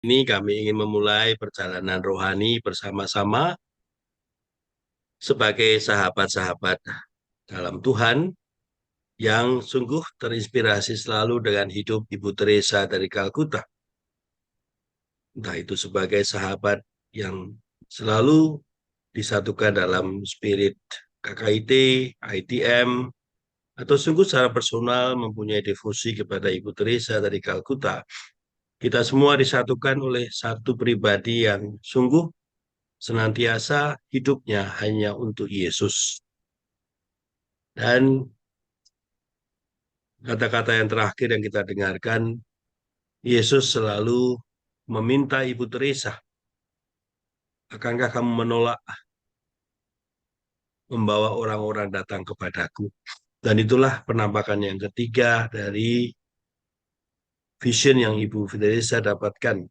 Ini kami ingin memulai perjalanan rohani bersama-sama sebagai sahabat-sahabat dalam Tuhan yang sungguh terinspirasi selalu dengan hidup Ibu Teresa dari Kalkuta. Entah itu sebagai sahabat yang selalu disatukan dalam spirit KKIT, ITM, atau sungguh secara personal mempunyai devosi kepada Ibu Teresa dari Kalkuta. Kita semua disatukan oleh satu pribadi yang sungguh senantiasa hidupnya hanya untuk Yesus. Dan kata-kata yang terakhir yang kita dengarkan, Yesus selalu meminta Ibu Teresa, akankah kamu menolak membawa orang-orang datang kepadaku? Dan itulah penampakan yang ketiga dari vision yang Ibu Teresa dapatkan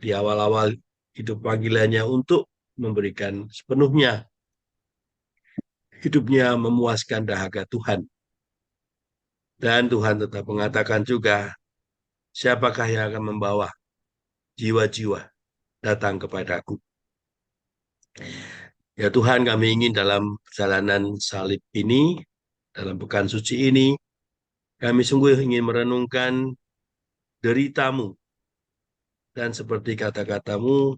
di awal-awal hidup panggilannya untuk memberikan sepenuhnya hidupnya memuaskan dahaga Tuhan. Dan Tuhan tetap mengatakan juga, siapakah yang akan membawa jiwa-jiwa datang kepadaku? Ya Tuhan, kami ingin dalam perjalanan salib ini, dalam pekan suci ini, kami sungguh ingin merenungkan deritamu. Dan seperti kata-katamu,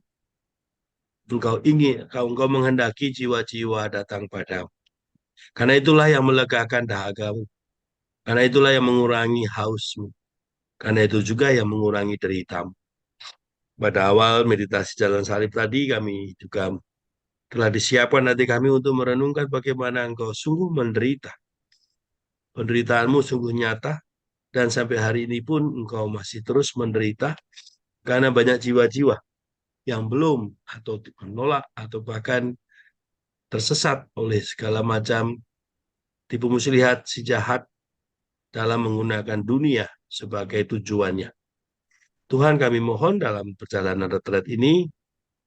engkau menghendaki jiwa-jiwa datang padamu. Karena itulah yang melegakan dahagamu. Karena itulah yang mengurangi hausmu. Karena itu juga yang mengurangi deritamu. Pada awal meditasi jalan salib tadi, kami juga telah disiapkan hati kami untuk merenungkan bagaimana engkau sungguh menderita. Penderitaanmu sungguh nyata, dan sampai hari ini pun engkau masih terus menderita, karena banyak jiwa-jiwa yang belum atau menolak atau bahkan tersesat oleh segala macam tipu muslihat si jahat dalam menggunakan dunia sebagai tujuannya. Tuhan, kami mohon dalam perjalanan retret ini,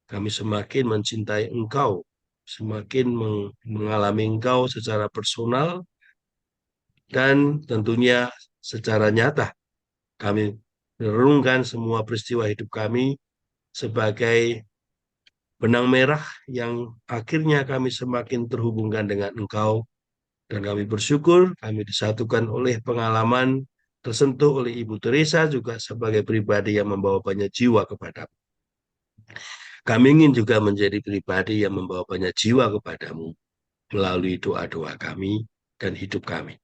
kami semakin mencintai Engkau, semakin mengalami Engkau secara personal, dan tentunya secara nyata. Kami merenungkan semua peristiwa hidup kami sebagai benang merah yang akhirnya kami semakin terhubungkan dengan Engkau, dan kami bersyukur kami disatukan oleh pengalaman tersentuh oleh Ibu Teresa juga sebagai pribadi yang membawa banyak jiwa kepadamu. Kami ingin juga menjadi pribadi yang membawa banyak jiwa kepadamu melalui doa-doa kami dan hidup kami.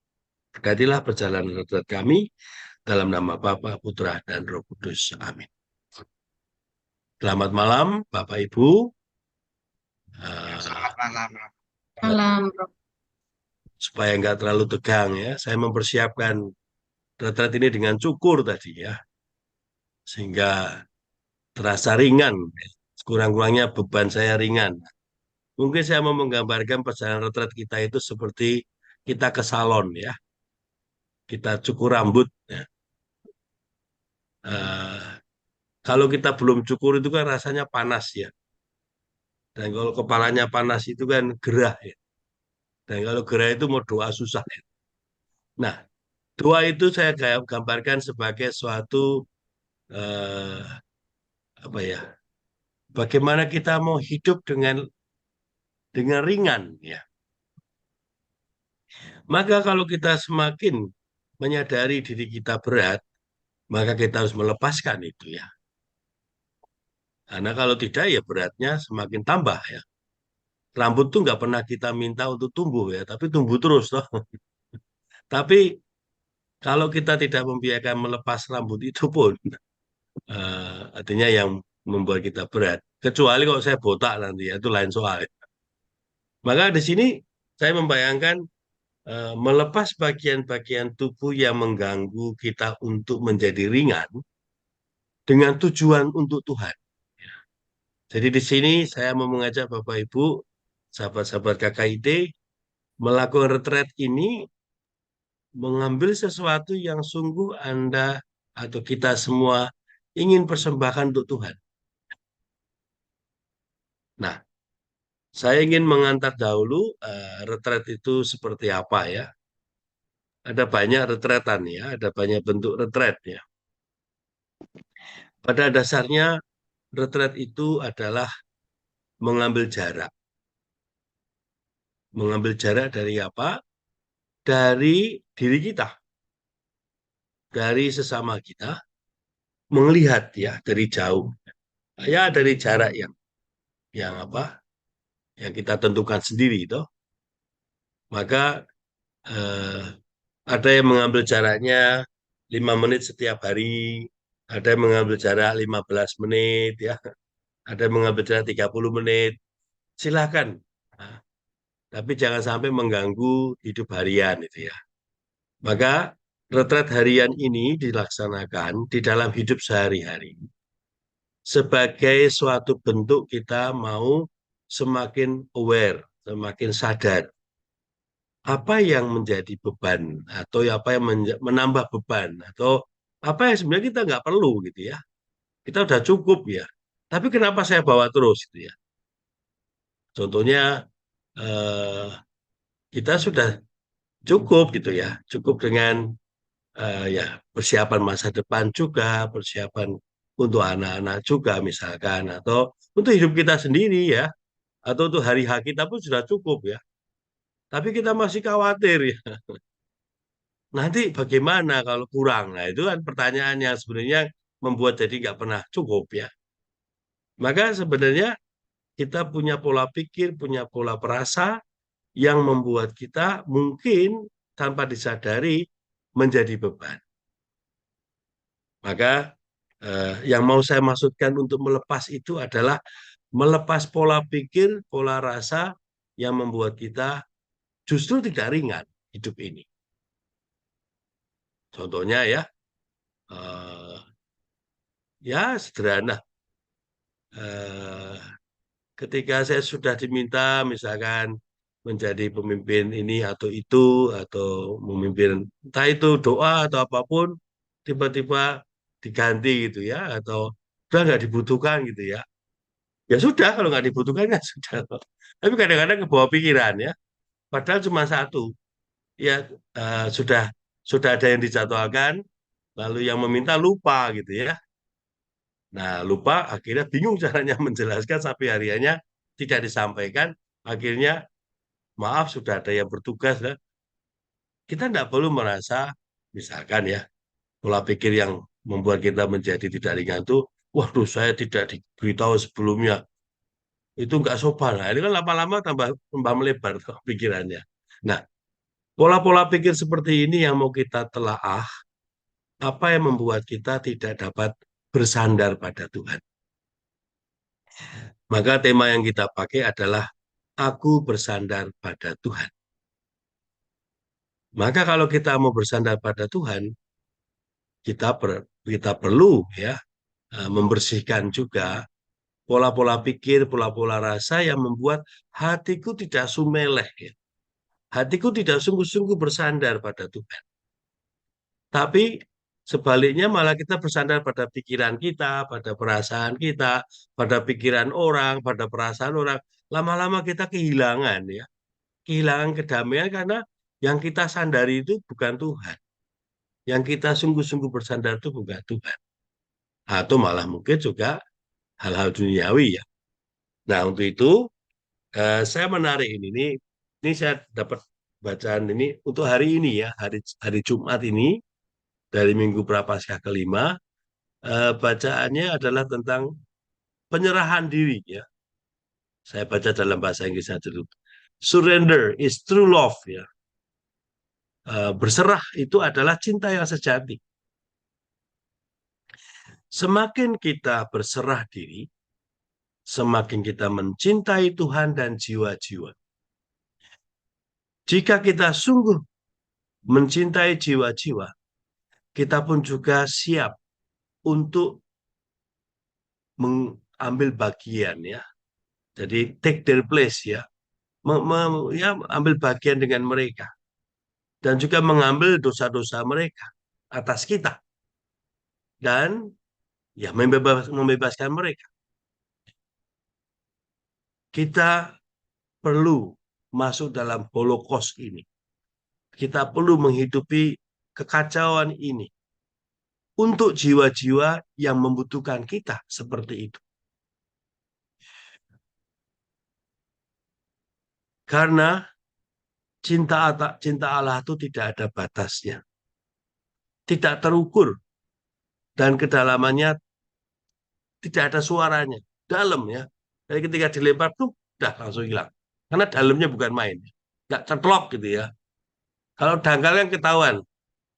Berkatilah perjalanan retret kami dalam nama Bapa, Putra, dan Roh Kudus. Amin. Selamat malam, Bapak Ibu. Selamat Uh, malam. Malam, Bro. supaya nggak terlalu tegang ya, saya mempersiapkan retret ini dengan cukur tadi ya, sehingga terasa ringan. Kurang-kurangnya beban saya ringan. Mungkin saya mau menggambarkan perjalanan retret kita itu seperti kita ke salon ya, kita cukur rambut. Ya. Uh, kalau kita belum cukur itu kan rasanya panas ya, dan kalau kepalanya panas itu kan gerah ya, dan kalau gerah itu mau doa susah ya. Nah, doa itu saya gambarkan sebagai suatu eh, apa ya? Bagaimana kita mau hidup dengan ringan ya. Maka kalau kita semakin menyadari diri kita berat, maka kita harus melepaskan itu ya. Karena kalau tidak ya beratnya semakin tambah ya. Rambut tuh nggak pernah kita minta untuk tumbuh ya, tapi tumbuh terus toh. Tapi kalau kita tidak membiarkan melepas rambut itu pun, artinya yang membuat kita berat. Kecuali kalau saya botak nanti ya, itu lain soal. Maka di sini saya membayangkan melepas bagian-bagian tubuh yang mengganggu kita untuk menjadi ringan dengan tujuan untuk Tuhan. Jadi di sini saya mau mengajak Bapak Ibu, sahabat-sahabat KKID, melakukan retret ini, mengambil sesuatu yang sungguh Anda atau kita semua ingin persembahkan untuk Tuhan. Nah, saya ingin mengantar dahulu retret itu seperti apa ya. Ada banyak retretan ya, ada banyak bentuk retret ya. Pada dasarnya retret itu adalah mengambil jarak. Mengambil jarak dari apa? Dari diri kita, dari sesama kita, melihat ya dari jauh. Ya dari jarak yang apa? Yang kita tentukan sendiri itu. Maka eh, ada yang mengambil jaraknya 5 menit setiap hari, ada yang mengambil jarak 15 menit ya, ada yang mengambil jarak 30 menit. Silakan. Nah, tapi jangan sampai mengganggu hidup harian itu ya. Maka retret harian ini dilaksanakan di dalam hidup sehari-hari sebagai suatu bentuk kita mau semakin aware, semakin sadar apa yang menjadi beban atau apa yang menambah beban atau apa yang sebenarnya kita nggak perlu gitu ya. Kita udah cukup ya. Tapi kenapa saya bawa terus gitu ya? Contohnya eh, kita sudah cukup gitu ya, cukup dengan ya persiapan masa depan juga, persiapan untuk anak-anak juga misalkan, atau untuk hidup kita sendiri ya, atau untuk hari H kita pun sudah cukup ya. Tapi kita masih khawatir ya. Nanti bagaimana kalau kurang? Nah itu kan pertanyaan yang sebenarnya membuat jadi nggak pernah cukup ya. Maka sebenarnya kita punya pola pikir, punya pola perasa yang membuat kita mungkin tanpa disadari menjadi beban. Maka yang mau saya maksudkan untuk melepas itu adalah melepas pola pikir, pola rasa yang membuat kita justru tidak ringan hidup ini. Contohnya ya, eh, ya sederhana. Eh, Ketika saya sudah diminta misalkan menjadi pemimpin ini atau itu, atau memimpin entah itu doa atau apapun, tiba-tiba diganti gitu ya, atau udah nggak dibutuhkan gitu ya. Ya sudah, kalau nggak dibutuhkan kan sudah. Tapi kadang-kadang ke bawah pikiran ya. Padahal cuma satu. Ya sudah ada yang dijadwalkan, lalu yang meminta lupa gitu ya. Nah lupa, akhirnya bingung caranya menjelaskan sampai hariannya tidak disampaikan. Akhirnya maaf sudah ada yang bertugas. Ya. Kita tidak perlu merasa, misalkan ya, pola pikir yang membuat kita menjadi tidak ringan itu, waduh saya tidak diberitahu sebelumnya. Itu nggak sopan. Nah, ini kan lama-lama tambah melebar tuh pikirannya. Nah, pola-pola pikir seperti ini yang mau kita telaah, apa yang membuat kita tidak dapat bersandar pada Tuhan. Maka tema yang kita pakai adalah aku bersandar pada Tuhan. Maka kalau kita mau bersandar pada Tuhan, kita perlu ya membersihkan juga pola-pola pikir, pola-pola rasa yang membuat hatiku tidak sumeleh. Ya. Hatiku tidak sungguh-sungguh bersandar pada Tuhan. Tapi sebaliknya malah kita bersandar pada pikiran kita, pada perasaan kita, pada pikiran orang, pada perasaan orang. Lama-lama kita kehilangan ya, kehilangan kedamaian karena yang kita sandari itu bukan Tuhan. Yang kita sungguh-sungguh bersandar itu bukan Tuhan. Atau malah mungkin juga hal-hal duniawi ya. Nah untuk itu saya menarik ini saya dapat bacaan ini untuk hari ini ya, hari hari Jumat ini dari Minggu Prapaskah kelima. Bacaannya adalah tentang penyerahan diri ya. Saya baca dalam bahasa Inggris dulu. Surrender is true love ya. Berserah itu adalah cinta yang sejati. Semakin kita berserah diri, semakin kita mencintai Tuhan dan jiwa-jiwa. Jika kita sungguh mencintai jiwa-jiwa, kita pun juga siap untuk mengambil bagian ya. Jadi take their place ya. Ya ambil bagian dengan mereka dan juga mengambil dosa-dosa mereka atas kita dan ya membebaskan mereka. Kita perlu masuk dalam holocaust ini. Kita perlu menghidupi kekacauan ini untuk jiwa-jiwa yang membutuhkan kita seperti itu. Karena cinta Allah itu tidak ada batasnya, tidak terukur, dan kedalamannya tidak ada suaranya, dalam ya. Jadi ketika dilempar tuh udah langsung hilang. Karena dalamnya bukan main, nggak ceplok gitu ya. Kalau dangkal yang ketahuan,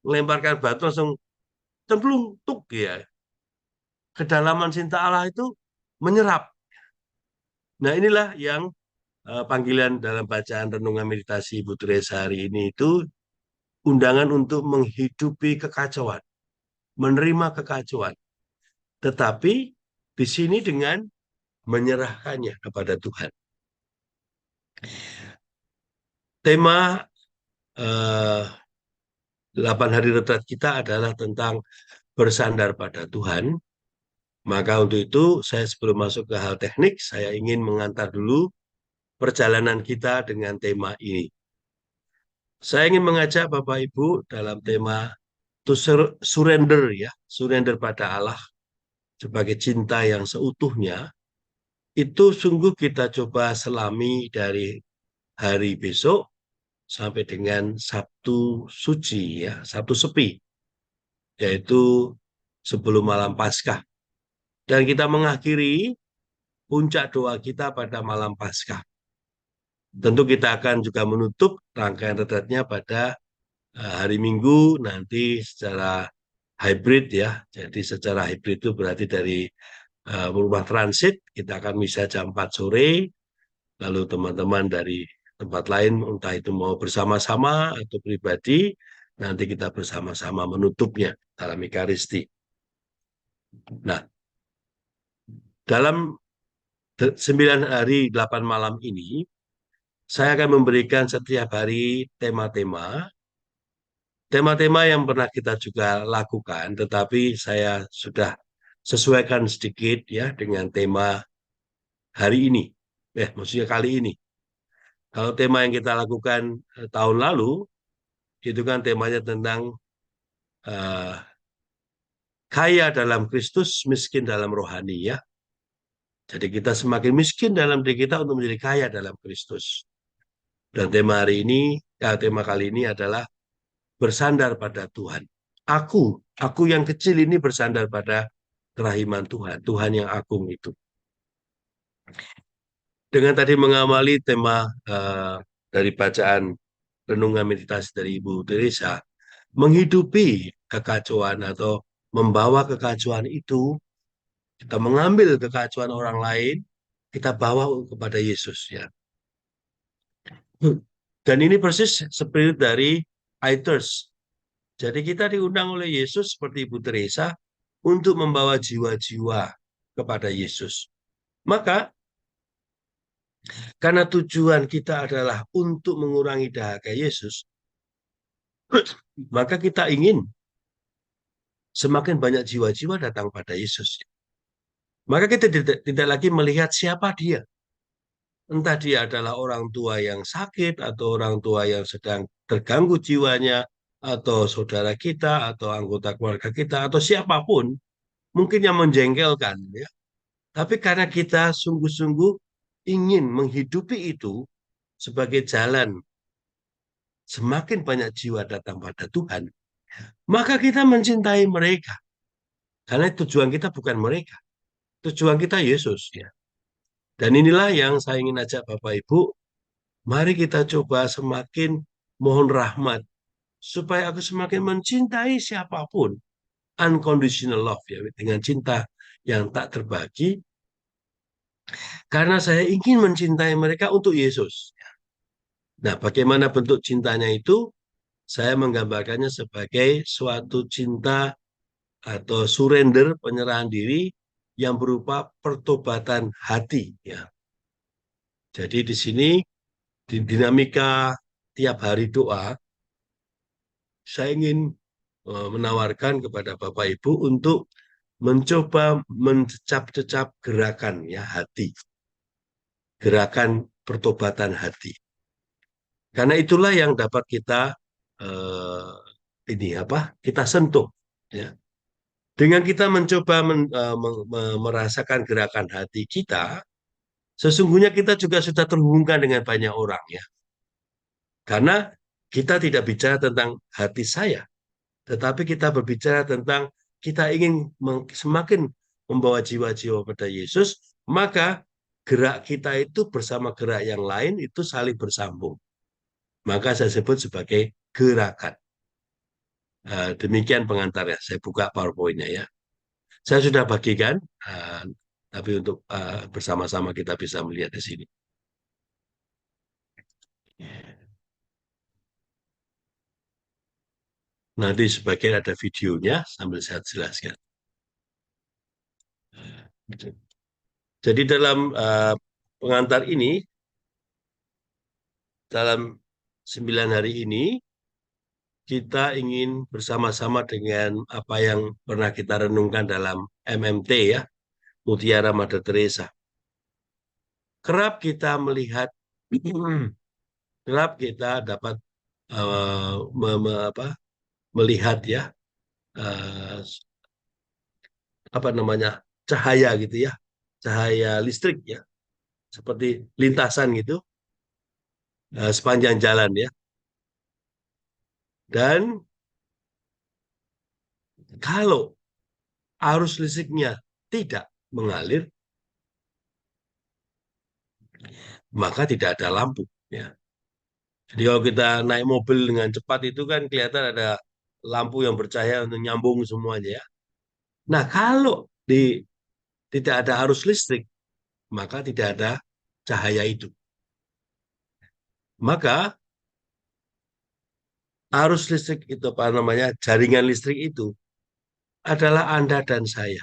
melemparkan batu langsung cemplung tuk ya. Kedalaman cinta Allah itu menyerap. Nah inilah yang panggilan dalam bacaan renungan meditasi Ibu Teresa hari ini itu undangan untuk menghidupi kekacauan, menerima kekacauan. Tetapi di sini dengan menyerahkannya kepada Tuhan. Tema 8 hari retret kita adalah tentang bersandar pada Tuhan. Maka untuk itu, saya sebelum masuk ke hal teknik, saya ingin mengantar dulu perjalanan kita dengan tema ini. Saya ingin mengajak Bapak Ibu dalam tema to surrender ya, surrender pada Allah sebagai cinta yang seutuhnya. Itu sungguh kita coba selami dari hari besok sampai dengan Sabtu suci ya, Sabtu sepi, yaitu sebelum malam Paskah. Dan kita mengakhiri puncak doa kita pada malam Paskah. Tentu kita akan juga menutup rangkaian retretnya pada hari Minggu nanti secara hybrid ya. Jadi secara hybrid itu berarti dari rumah transit kita akan bisa jam 4 sore, lalu teman-teman dari tempat lain entah itu mau bersama-sama atau pribadi, nanti kita bersama-sama menutupnya dalam Ekaristi. Nah, dalam 9 hari 8 malam ini saya akan memberikan setiap hari tema-tema yang pernah kita juga lakukan, tetapi saya sudah sesuaikan sedikit ya dengan tema hari ini. Maksudnya kali ini. Kalau tema yang kita lakukan tahun lalu, itu kan temanya tentang uh, kaya dalam Kristus, miskin dalam rohani ya. Jadi kita semakin miskin dalam diri kita untuk menjadi kaya dalam Kristus. Dan tema hari ini, tema kali ini adalah bersandar pada Tuhan. Aku yang kecil ini bersandar pada kerahiman Tuhan, Tuhan yang agung itu. Dengan tadi mengamali tema dari bacaan renungan meditasi dari Ibu Teresa, menghidupi kekacauan atau membawa kekacauan itu, kita mengambil kekacauan orang lain, kita bawa kepada Yesus ya. Dan ini persis spirit dari Aethers. Jadi kita diundang oleh Yesus seperti Ibu Teresa untuk membawa jiwa-jiwa kepada Yesus. Maka karena tujuan kita adalah untuk mengurangi dahaga Yesus, maka kita ingin semakin banyak jiwa-jiwa datang pada Yesus. Maka kita tidak lagi melihat siapa dia. Entah dia adalah orang tua yang sakit, atau orang tua yang sedang terganggu jiwanya, atau saudara kita, atau anggota keluarga kita, atau siapapun, mungkin yang menjengkelkan. Ya. Tapi karena kita sungguh-sungguh ingin menghidupi itu sebagai jalan, semakin banyak jiwa datang pada Tuhan, maka kita mencintai mereka. Karena tujuan kita bukan mereka, tujuan kita Yesus. Ya. Dan inilah yang saya ingin ajak Bapak Ibu, mari kita coba semakin mohon rahmat, supaya aku semakin mencintai siapapun. Unconditional love, ya, dengan cinta yang tak terbagi, karena saya ingin mencintai mereka untuk Yesus. Nah, bagaimana bentuk cintanya itu? Saya menggambarkannya sebagai suatu cinta atau surrender, penyerahan diri yang berupa pertobatan hati. Ya. Jadi di sini di dinamika tiap hari doa, saya ingin menawarkan kepada Bapak Ibu untuk mencoba mencecap-cecap gerakan ya hati, gerakan pertobatan hati. Karena itulah yang dapat kita ini apa? Kita sentuh ya. Dengan kita mencoba merasakan gerakan hati kita, sesungguhnya kita juga sudah terhubungkan dengan banyak orang ya. Karena kita tidak bicara tentang hati saya, tetapi kita berbicara tentang kita ingin semakin membawa jiwa-jiwa pada Yesus, maka gerak kita itu bersama gerak yang lain itu saling bersambung. Maka saya sebut sebagai gerakan. Demikian pengantarnya. Saya buka PowerPoint-nya ya. Saya sudah bagikan, tapi untuk bersama-sama kita bisa melihat di sini. Nanti sebagian ada videonya sambil saya jelaskan. Jadi dalam pengantar ini, dalam 9 hari ini, kita ingin bersama-sama dengan apa yang pernah kita renungkan dalam MMT ya, Mutiara Mother Teresa. Kerap kita melihat, kerap kita dapat melihat ya, uh, apa namanya, cahaya gitu ya, cahaya listrik ya, seperti lintasan gitu sepanjang jalan ya. Dan kalau arus listriknya tidak mengalir, maka tidak ada lampu. Ya. Jadi kalau kita naik mobil dengan cepat itu kan kelihatan ada lampu yang bercahaya untuk nyambung semuanya ya. Nah kalau tidak ada arus listrik, maka tidak ada cahaya itu. Maka arus listrik itu apa namanya, jaringan listrik itu adalah Anda dan saya.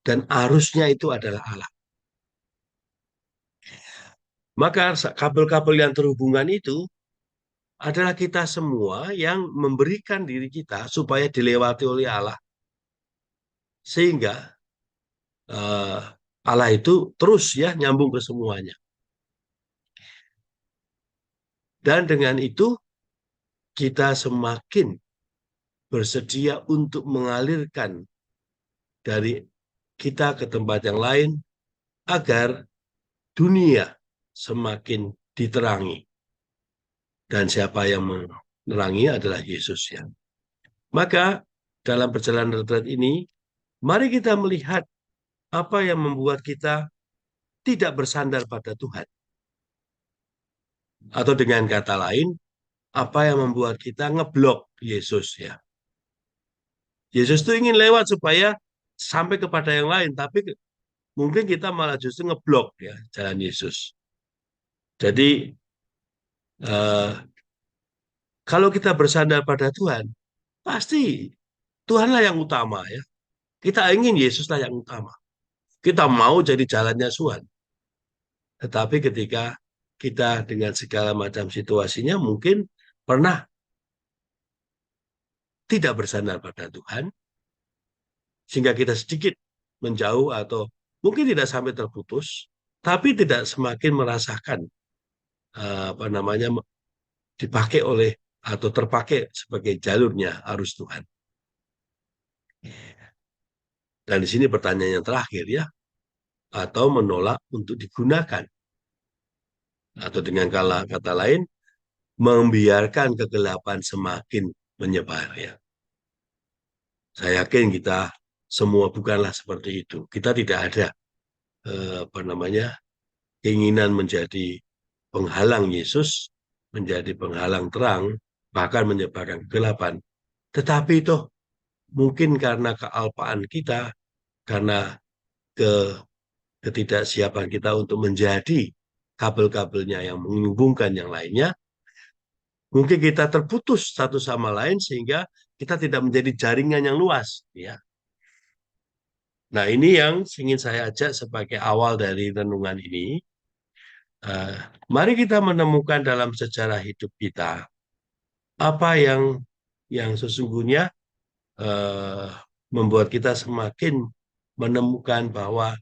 Dan arusnya itu adalah Allah. Maka kabel-kabel yang terhubungan itu adalah kita semua yang memberikan diri kita supaya dilewati oleh Allah. Sehingga uh, Allah itu terus ya nyambung ke semuanya. Dan dengan itu kita semakin bersedia untuk mengalirkan dari kita ke tempat yang lain agar dunia semakin diterangi. Dan siapa yang menerangi adalah Yesus ya. Maka dalam perjalanan retret ini, mari kita melihat apa yang membuat kita tidak bersandar pada Tuhan. Atau dengan kata lain, apa yang membuat kita ngeblok Yesus ya. Yesus itu ingin lewat supaya sampai kepada yang lain, tapi mungkin kita malah justru ngeblok ya jalan Yesus. Jadi eh, kalau kita bersandar pada Tuhan, pasti Tuhanlah yang utama ya. Kita ingin Yesuslah yang utama. Kita mau jadi jalannya Tuhan. Tetapi ketika kita dengan segala macam situasinya mungkin pernah tidak bersandar pada Tuhan, sehingga kita sedikit menjauh atau mungkin tidak sampai terputus, tapi tidak semakin merasakan apa namanya dipakai oleh atau terpakai sebagai jalurnya arus Tuhan. Dan di sini pertanyaan yang terakhir ya, atau menolak untuk digunakan. Atau dengan kata lain, membiarkan kegelapan semakin menyebar ya. Saya yakin kita semua bukanlah seperti itu. Kita tidak ada apa namanya keinginan menjadi penghalang Yesus, menjadi penghalang terang, bahkan menyebarkan kegelapan. Tetapi itu mungkin karena kealpaan kita, karena ke ketidaksiapan kita untuk menjadi kabel-kabelnya yang menghubungkan yang lainnya, mungkin kita terputus satu sama lain sehingga kita tidak menjadi jaringan yang luas. Ya. Nah ini yang ingin saya ajak sebagai awal dari renungan ini. Uh, Mari kita menemukan dalam sejarah hidup kita apa yang sesungguhnya uh, membuat kita semakin menemukan bahwa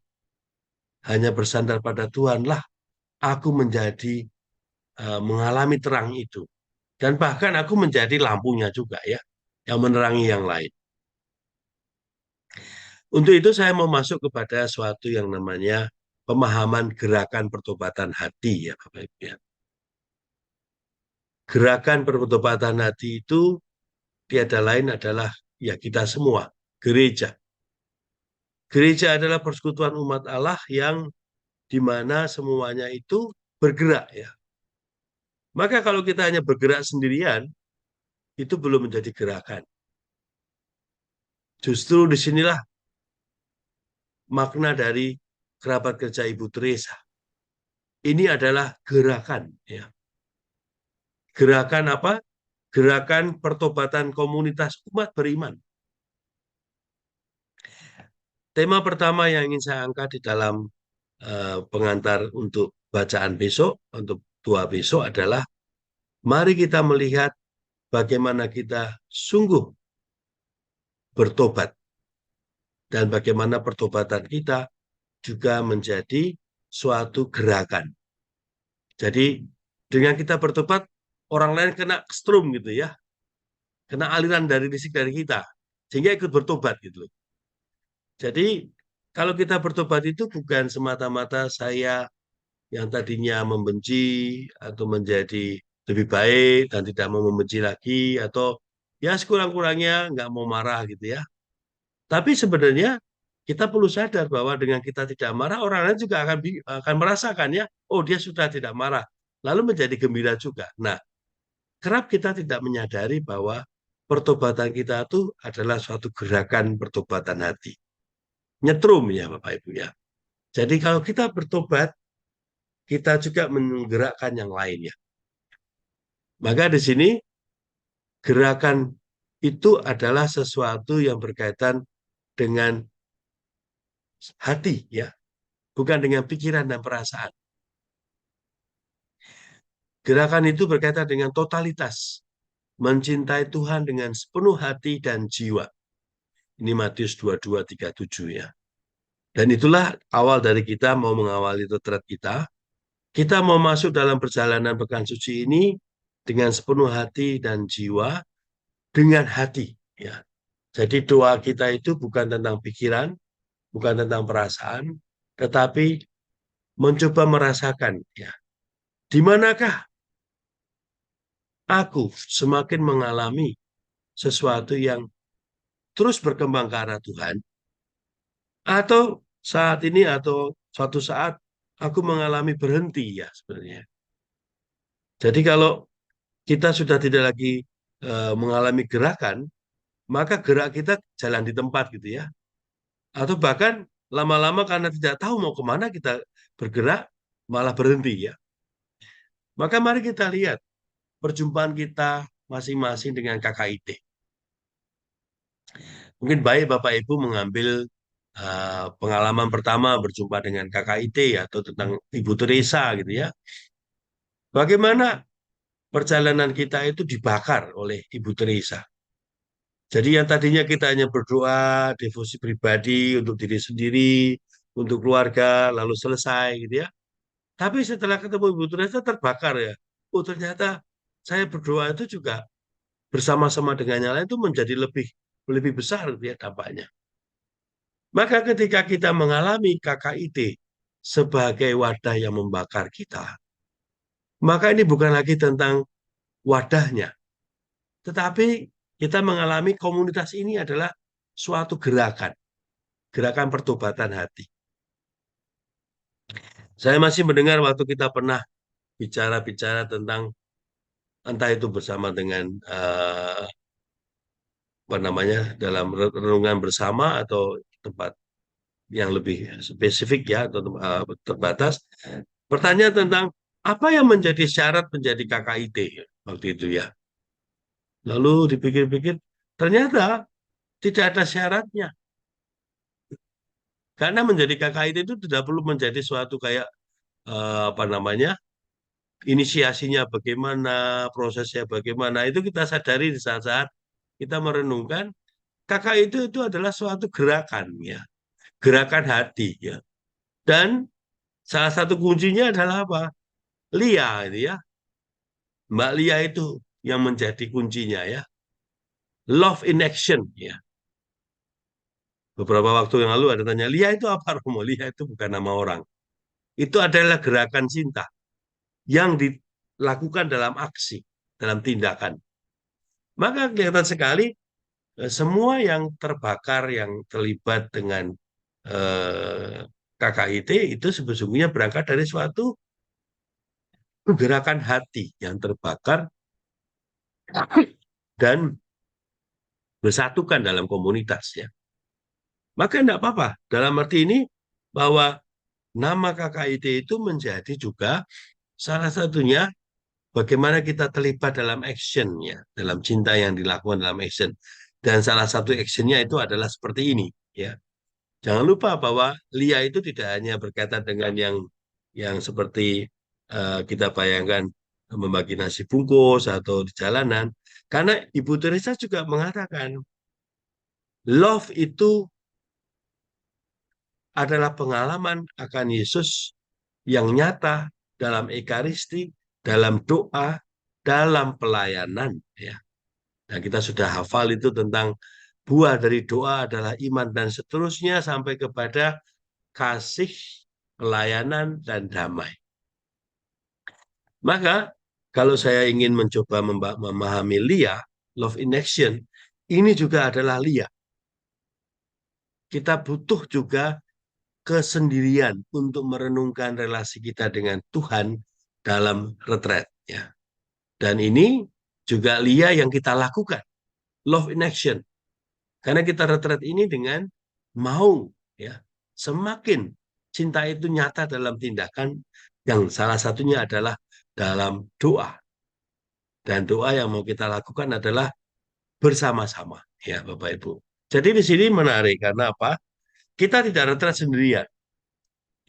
hanya bersandar pada Tuhanlah aku menjadi mengalami terang itu. Dan bahkan aku menjadi lampunya juga ya, yang menerangi yang lain. Untuk itu saya mau masuk kepada suatu yang namanya pemahaman gerakan pertobatan hati ya Bapak Ibu ya. Gerakan pertobatan hati itu tiada lain adalah ya kita semua, gereja. Gereja adalah persekutuan umat Allah yang di mana semuanya itu bergerak ya. Maka kalau kita hanya bergerak sendirian, itu belum menjadi gerakan. Justru disinilah makna dari kerabat kerja Ibu Teresa. Ini adalah gerakan ya. Gerakan apa? Gerakan pertobatan komunitas umat beriman. Tema pertama yang ingin saya angkat di dalam pengantar untuk bacaan besok, untuk doa besok adalah mari kita melihat bagaimana kita sungguh bertobat dan bagaimana pertobatan kita juga menjadi suatu gerakan. Jadi dengan kita bertobat, orang lain kena strum gitu ya, kena aliran dari listrik dari kita, sehingga ikut bertobat gitu. Jadi kalau kita bertobat itu bukan semata-mata saya yang tadinya membenci atau menjadi lebih baik dan tidak mau membenci lagi atau ya sekurang-kurangnya nggak mau marah gitu ya. Tapi sebenarnya kita perlu sadar bahwa dengan kita tidak marah orang lain juga akan merasakan ya, oh dia sudah tidak marah, lalu menjadi gembira juga. Nah, kerap kita tidak menyadari bahwa pertobatan kita itu adalah suatu gerakan pertobatan hati. Nyetrum ya Bapak Ibu ya. Jadi kalau kita bertobat, kita juga menggerakkan yang lainnya. Maka di sini gerakan itu adalah sesuatu yang berkaitan dengan hati ya, bukan dengan pikiran dan perasaan. Gerakan itu berkaitan dengan totalitas, mencintai Tuhan dengan sepenuh hati dan jiwa. Ini Matius 22:37 ya. Dan itulah awal dari kita mau mengawali retret kita. Kita mau masuk dalam perjalanan pekan suci ini dengan sepenuh hati dan jiwa, dengan hati ya. Jadi doa kita itu bukan tentang pikiran, bukan tentang perasaan, tetapi mencoba merasakan ya. Di manakah aku semakin mengalami sesuatu yang terus berkembang ke arah Tuhan, atau saat ini atau suatu saat aku mengalami berhenti ya sebenarnya. Jadi kalau kita sudah tidak lagi mengalami gerakan, maka gerak kita jalan di tempat gitu ya. Atau bahkan lama-lama karena tidak tahu mau kemana kita bergerak, malah berhenti ya. Maka mari kita lihat perjumpaan kita masing-masing dengan KKIT. Mungkin baik Bapak Ibu mengambil pengalaman pertama berjumpa dengan KKIT atau tentang Ibu Teresa gitu ya. Bagaimana perjalanan kita itu dibakar oleh Ibu Teresa. Jadi yang tadinya kita hanya berdoa, devosi pribadi untuk diri sendiri, untuk keluarga, lalu selesai gitu ya. Tapi setelah ketemu Ibu Teresa terbakar ya. Oh ternyata saya berdoa itu juga bersama-sama dengan yang lain itu menjadi lebih lebih besar gitu ya dampaknya. Maka ketika kita mengalami KKID sebagai wadah yang membakar kita, maka ini bukan lagi tentang wadahnya, tetapi kita mengalami komunitas ini adalah suatu gerakan, gerakan pertobatan hati. Saya masih mendengar waktu kita pernah bicara-bicara tentang entah itu bersama dengan apa namanya dalam renungan bersama atau tempat yang lebih spesifik ya atau terbatas. Pertanyaan tentang apa yang menjadi syarat menjadi KKIT waktu itu ya. Lalu dipikir-pikir ternyata tidak ada syaratnya. Karena menjadi KKIT itu tidak perlu menjadi suatu kayak apa namanya inisiasinya bagaimana, prosesnya bagaimana. Itu kita sadari di saat-saat kita merenungkan KKI itu adalah suatu gerakan ya, gerakan hati ya. Dan salah satu kuncinya adalah apa? Lia itu ya. Mbak Lia itu yang menjadi kuncinya ya. Love in action ya. Beberapa waktu yang lalu ada tanya, Lia itu apa Romo? Lia itu bukan nama orang. Itu adalah gerakan cinta yang dilakukan dalam aksi, dalam tindakan. Maka kelihatan sekali semua yang terbakar, yang terlibat dengan KKIT itu sesungguhnya berangkat dari suatu gerakan hati yang terbakar dan bersatukan dalam komunitas ya. Maka tidak apa-apa. Dalam arti ini bahwa nama KKIT itu menjadi juga salah satunya bagaimana kita terlibat dalam actionnya, dalam cinta yang dilakukan dalam action. Dan salah satu actionnya itu adalah seperti ini ya. Jangan lupa bahwa Lia itu tidak hanya berkaitan dengan yang seperti kita bayangkan membagi nasi bungkus atau di jalanan. Karena Ibu Teresa juga mengatakan, love itu adalah pengalaman akan Yesus yang nyata dalam Ekaristi, dalam doa, dalam pelayanan. Ya. Nah, kita sudah hafal itu tentang buah dari doa adalah iman dan seterusnya sampai kepada kasih, pelayanan, dan damai. Maka kalau saya ingin mencoba memahami Lia, Love in Action, ini juga adalah Lia. Kita butuh juga kesendirian untuk merenungkan relasi kita dengan Tuhan dalam retret. Ya. Dan ini juga Lia yang kita lakukan, Love in Action. Karena kita retret ini dengan mau, ya, semakin cinta itu nyata dalam tindakan yang salah satunya adalah dalam doa. Dan doa yang mau kita lakukan adalah bersama-sama, ya Bapak Ibu. Jadi di sini menarik karena apa? Kita tidak retret sendirian.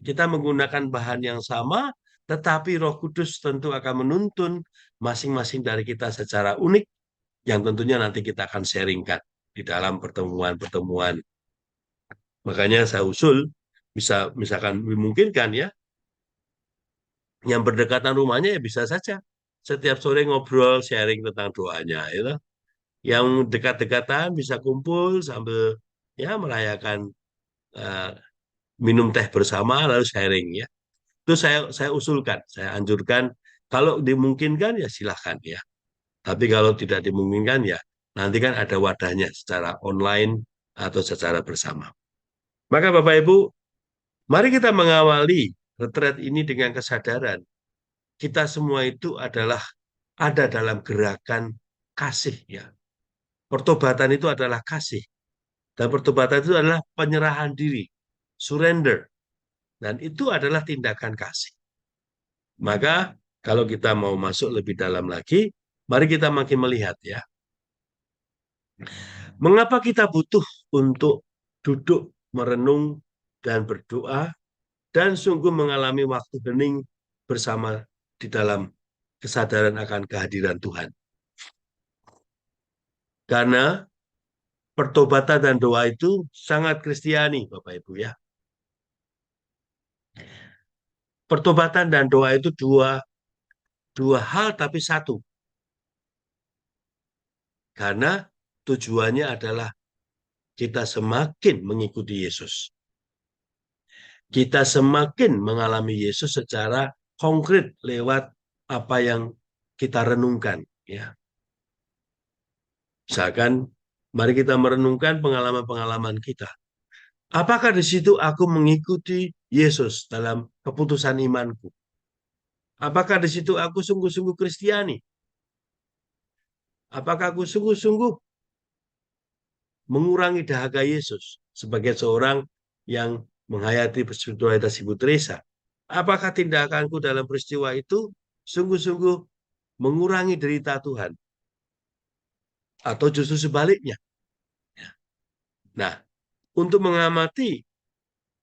Kita menggunakan bahan yang sama, tetapi Roh Kudus tentu akan menuntun masing-masing dari kita secara unik, yang tentunya nanti kita akan sharingkan di dalam pertemuan-pertemuan. Makanya saya usul, bisa misalkan dimungkinkan ya, yang berdekatan rumahnya ya bisa saja. Setiap sore ngobrol, sharing tentang doanya. Ya. Yang dekat-dekatan bisa kumpul sambil ya merayakan uh, minum teh bersama lalu sharing ya. Itu saya usulkan, saya anjurkan kalau dimungkinkan ya silahkan ya. Tapi kalau tidak dimungkinkan ya nanti kan ada wadahnya secara online atau secara bersama. Maka Bapak Ibu, mari kita mengawali retret ini dengan kesadaran kita semua itu adalah ada dalam gerakan kasih ya. Pertobatan itu adalah kasih dan pertobatan itu adalah penyerahan diri, surrender. Dan itu adalah tindakan kasih. Maka kalau kita mau masuk lebih dalam lagi, mari kita makin melihat ya. Mengapa kita butuh untuk duduk merenung dan berdoa dan sungguh mengalami waktu hening bersama di dalam kesadaran akan kehadiran Tuhan. Karena pertobatan dan doa itu sangat Kristiani, Bapak Ibu ya. Pertobatan dan doa itu dua hal tapi satu. Karena tujuannya adalah kita semakin mengikuti Yesus. Kita semakin mengalami Yesus secara konkret lewat apa yang kita renungkan. Ya. Misalkan, mari kita merenungkan pengalaman-pengalaman kita. Apakah di situ aku mengikuti Yesus dalam keputusan imanku? Apakah di situ aku sungguh-sungguh Kristiani? Apakah aku sungguh-sungguh mengurangi dahaga Yesus sebagai seorang yang menghayati spiritualitas Ibu Teresa? Apakah tindakanku dalam peristiwa itu sungguh-sungguh mengurangi derita Tuhan? Atau justru sebaliknya? Nah, untuk mengamati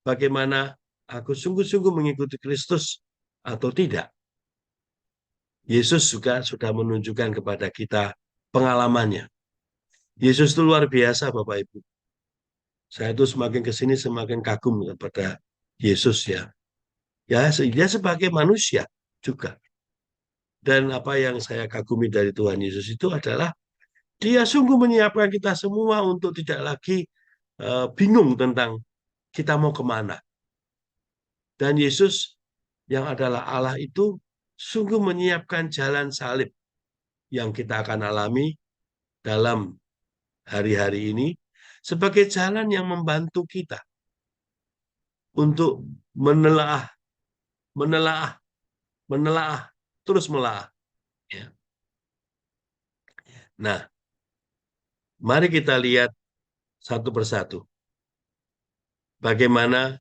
bagaimana aku sungguh-sungguh mengikuti Kristus atau tidak, Yesus juga sudah menunjukkan kepada kita pengalamannya. Yesus itu luar biasa, Bapak Ibu. Saya itu semakin ke sini semakin kagum kepada Yesus ya. Ya, dia sebagai manusia juga. Dan apa yang saya kagumi dari Tuhan Yesus itu adalah dia sungguh menyiapkan kita semua untuk tidak lagi bingung tentang kita mau kemana. Dan Yesus yang adalah Allah itu sungguh menyiapkan jalan salib yang kita akan alami dalam hari-hari ini sebagai jalan yang membantu kita untuk menelaah, menelaah, menelaah, terus melahah. Ya. Nah, mari kita lihat satu persatu bagaimana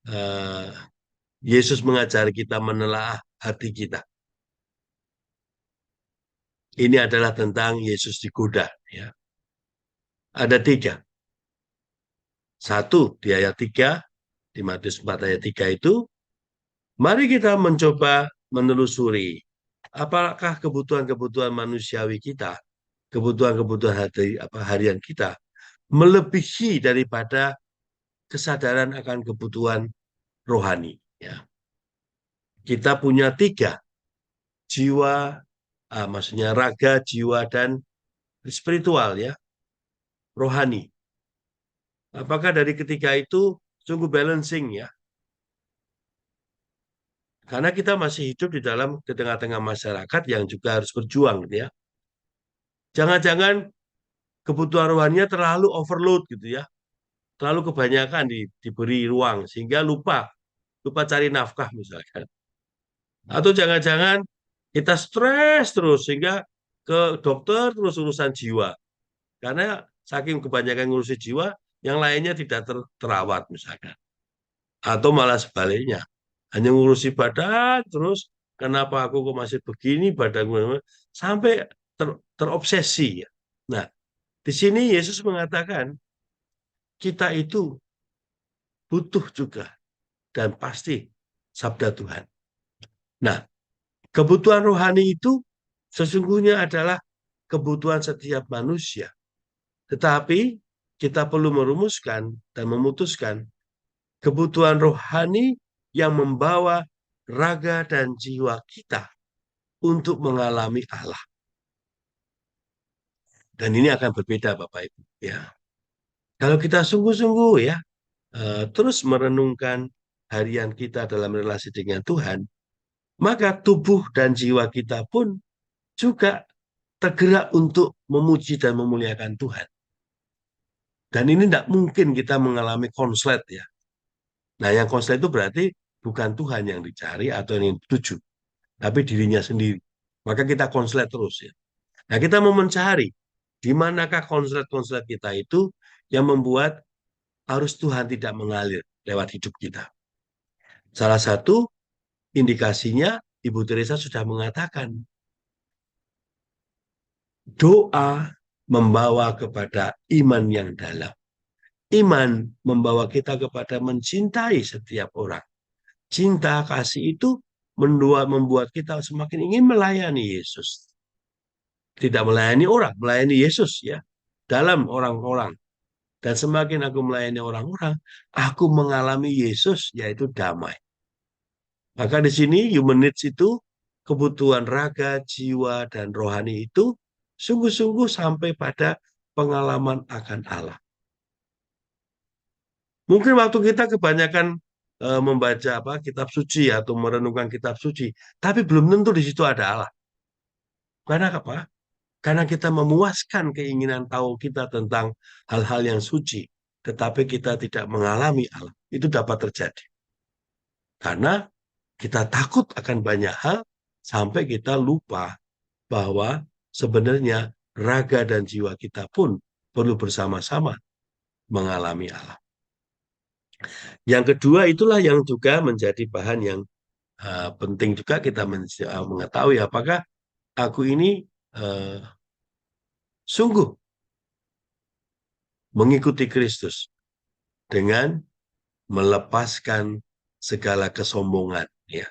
eh, Yesus mengajari kita menelaah hati kita. Ini adalah tentang Yesus digoda. Ya. Ada tiga. Satu, di ayat 3, di Matius 4 ayat 3 itu, mari kita mencoba menelusuri apakah kebutuhan-kebutuhan manusiawi kita, kebutuhan-kebutuhan harian kita, melebihi daripada kesadaran akan kebutuhan rohani. Ya. Kita punya tiga, jiwa, maksudnya raga, jiwa, dan spiritual, ya, rohani. Apakah dari ketiga itu sungguh balancing, ya? Karena kita masih hidup di tengah-tengah masyarakat yang juga harus berjuang, gitu ya. Jangan-jangan kebutuhan rohaninya terlalu overload, gitu ya. Terlalu kebanyakan diberi ruang sehingga lupa lupa cari nafkah misalkan. Atau jangan-jangan kita stres terus sehingga ke dokter terus urusan jiwa. Karena saking kebanyakan ngurusi jiwa, yang lainnya tidak terawat misalkan. Atau malah sebaliknya, hanya ngurusi badan terus, kenapa aku kok masih begini badanku, sampai terobsesi, ya. Nah, di sini Yesus mengatakan kita itu butuh juga dan pasti sabda Tuhan. Nah, kebutuhan rohani itu sesungguhnya adalah kebutuhan setiap manusia. Tetapi kita perlu merumuskan dan memutuskan kebutuhan rohani yang membawa raga dan jiwa kita untuk mengalami Allah. Dan ini akan berbeda Bapak Ibu. Ya, kalau kita sungguh-sungguh, ya, terus merenungkan harian kita dalam relasi dengan Tuhan, maka tubuh dan jiwa kita pun juga tergerak untuk memuji dan memuliakan Tuhan. Dan ini tidak mungkin kita mengalami konslet, ya. Nah, yang konslet itu berarti bukan Tuhan yang dicari atau yang dituju, tapi dirinya sendiri. Maka kita konslet terus, ya. Nah, kita mau mencari di manakah konslet-konslet kita itu yang membuat arus Tuhan tidak mengalir lewat hidup kita. Salah satu indikasinya Ibu Teresa sudah mengatakan, doa membawa kepada iman yang dalam. Iman membawa kita kepada mencintai setiap orang. Cinta kasih itu membuat kita semakin ingin melayani Yesus. Tidak melayani orang, melayani Yesus, ya, dalam orang-orang. Dan semakin aku melayani orang-orang, aku mengalami Yesus, yaitu damai. Maka di sini human needs itu, kebutuhan raga, jiwa, dan rohani itu sungguh-sungguh sampai pada pengalaman akan Allah. Mungkin waktu kita kebanyakan membaca kitab suci atau merenungkan kitab suci, tapi belum tentu di situ ada Allah. Karena apa? Karena kita memuaskan keinginan tahu kita tentang hal-hal yang suci, tetapi kita tidak mengalami Allah. Itu dapat terjadi. Karena kita takut akan banyak hal sampai kita lupa bahwa sebenarnya raga dan jiwa kita pun perlu bersama-sama mengalami Allah. Yang kedua itulah yang juga menjadi bahan yang penting juga kita mengetahui apakah aku ini uh, sungguh mengikuti Kristus dengan melepaskan segala kesombongan. Ya.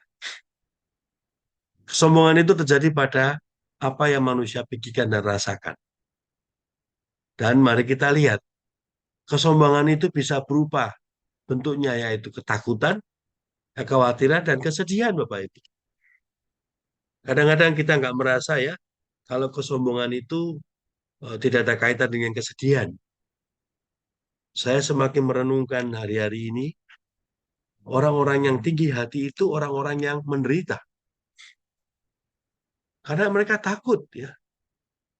Kesombongan itu terjadi pada apa yang manusia pikirkan dan rasakan. Dan mari kita lihat, kesombongan itu bisa berupa bentuknya yaitu ketakutan, kekhawatiran, dan kesedihan, Bapak Ibu. Kadang-kadang kita nggak merasa, ya, kalau kesombongan itu tidak ada kaitan dengan kesedihan. Saya semakin merenungkan hari-hari ini, orang-orang yang tinggi hati itu orang-orang yang menderita. Karena mereka takut ya.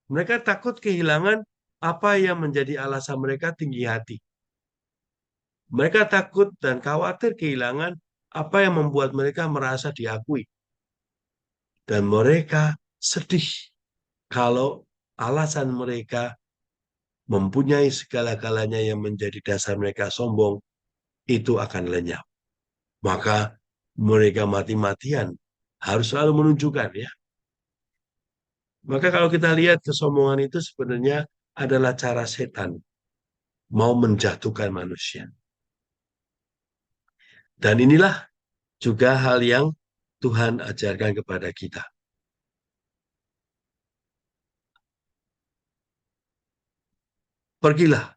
Mereka takut kehilangan apa yang menjadi alasan mereka tinggi hati. Mereka takut dan khawatir kehilangan apa yang membuat mereka merasa diakui. Dan mereka sedih kalau alasan mereka mempunyai segala-galanya yang menjadi dasar mereka sombong, itu akan lenyap. Maka mereka mati-matian harus selalu menunjukkan ya. Maka kalau kita lihat kesombongan itu sebenarnya adalah cara setan mau menjatuhkan manusia. Dan inilah juga hal yang Tuhan ajarkan kepada kita. Pergilah,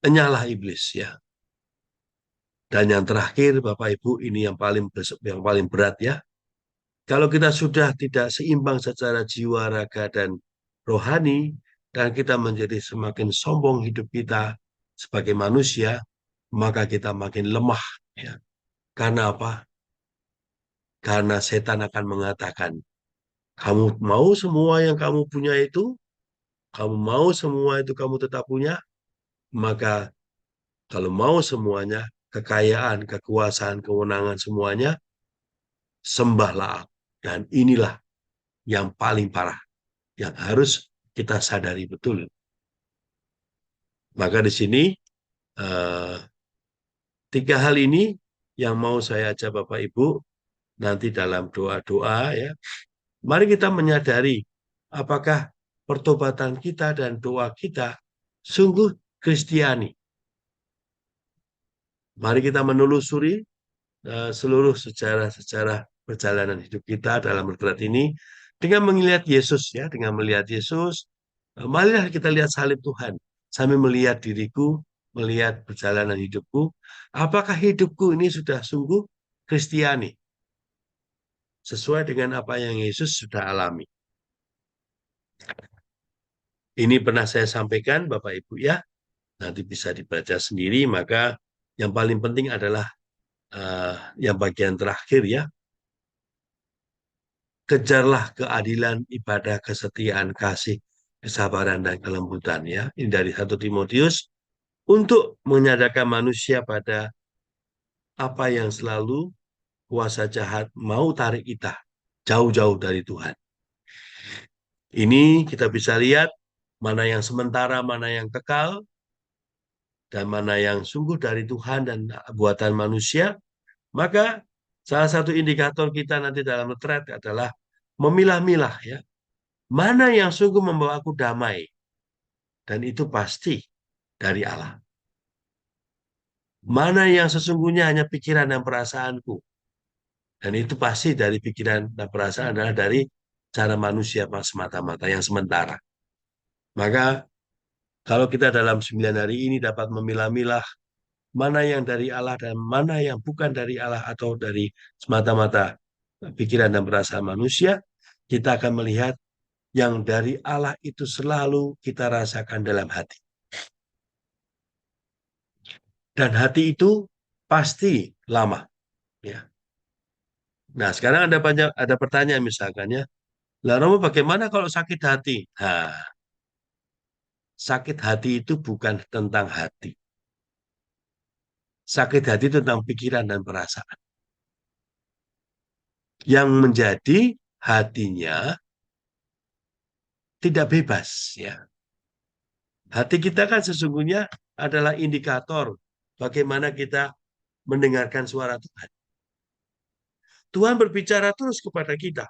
enyalah iblis ya. Dan yang terakhir, Bapak Ibu, ini yang paling berat ya. Kalau kita sudah tidak seimbang secara jiwa, raga, dan rohani, dan kita menjadi semakin sombong hidup kita sebagai manusia, maka kita makin lemah ya. Karena apa? Karena setan akan mengatakan, kamu mau semua yang kamu punya itu, kamu mau semua itu kamu tetap punya, maka kalau mau semuanya, kekayaan, kekuasaan, kewenangan semuanya, sembahlah aku. Dan inilah yang paling parah, yang harus kita sadari betul. Maka di sini, eh, tiga hal ini yang mau saya ajak Bapak Ibu, nanti dalam doa-doa ya, mari kita menyadari apakah pertobatan kita dan doa kita sungguh Kristiani. Mari kita menelusuri seluruh sejarah-sejarah perjalanan hidup kita dalam retret ini dengan melihat Yesus ya, dengan melihat Yesus. Marilah kita lihat salib Tuhan sambil melihat diriku, melihat perjalanan hidupku. Apakah hidupku ini sudah sungguh Kristiani sesuai dengan apa yang Yesus sudah alami? Ini pernah saya sampaikan Bapak Ibu ya, nanti bisa dibaca sendiri. Maka yang paling penting adalah yang bagian terakhir ya, kejarlah keadilan, ibadah, kesetiaan, kasih, kesabaran, dan kelembutan. Ya, ini dari 1 Timotius untuk menyadarkan manusia pada apa yang selalu kuasa jahat mau tarik kita jauh-jauh dari Tuhan. Ini kita bisa lihat mana yang sementara, mana yang kekal, dan mana yang sungguh dari Tuhan dan buatan manusia. Maka salah satu indikator kita nanti dalam retret adalah memilah-milah ya. Mana yang sungguh membawa aku damai, dan itu pasti dari Allah. Mana yang sesungguhnya hanya pikiran dan perasaanku, dan itu pasti dari pikiran dan perasaan adalah dari cara manusia semata-mata yang sementara. Maka kalau kita dalam 9 hari ini dapat memilah-milah mana yang dari Allah dan mana yang bukan dari Allah atau dari semata-mata pikiran dan perasaan manusia, kita akan melihat yang dari Allah itu selalu kita rasakan dalam hati. Dan hati itu pasti lama. Ya. Nah, sekarang ada pertanyaan misalkan ya. Lah, Romo bagaimana kalau sakit hati? Nah, sakit hati itu bukan tentang hati. Sakit hati itu tentang pikiran dan perasaan. Yang menjadi hatinya tidak bebas ya. Hati kita kan sesungguhnya adalah indikator bagaimana kita mendengarkan suara Tuhan. Tuhan berbicara terus kepada kita.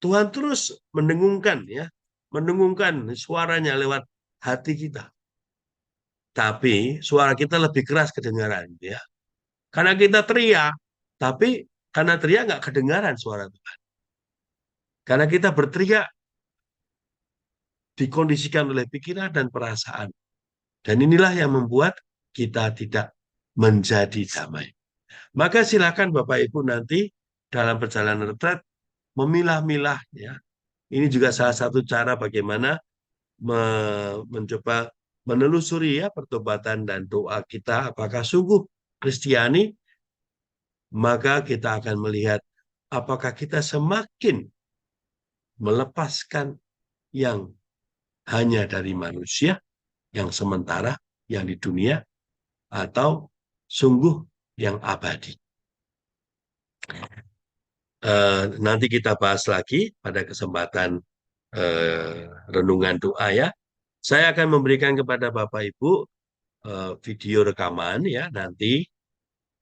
Tuhan terus mendengungkan ya, mendengungkan suaranya lewat hati kita. Tapi suara kita lebih keras kedengaran ya. Karena kita teriak, tapi karena teriak nggak kedengaran suara Tuhan. Karena kita berteriak dikondisikan oleh pikiran dan perasaan. Dan inilah yang membuat kita tidak menjadi damai. Maka silakan Bapak Ibu nanti dalam perjalanan retret memilah-milah ya. Ini juga salah satu cara bagaimana mencoba menelusuri ya pertobatan dan doa kita apakah sungguh Kristiani, maka kita akan melihat apakah kita semakin melepaskan yang hanya dari manusia, yang sementara, yang di dunia, atau sungguh yang abadi. Nanti kita bahas lagi pada kesempatan renungan doa ya. Saya akan memberikan kepada Bapak Ibu video rekaman ya nanti.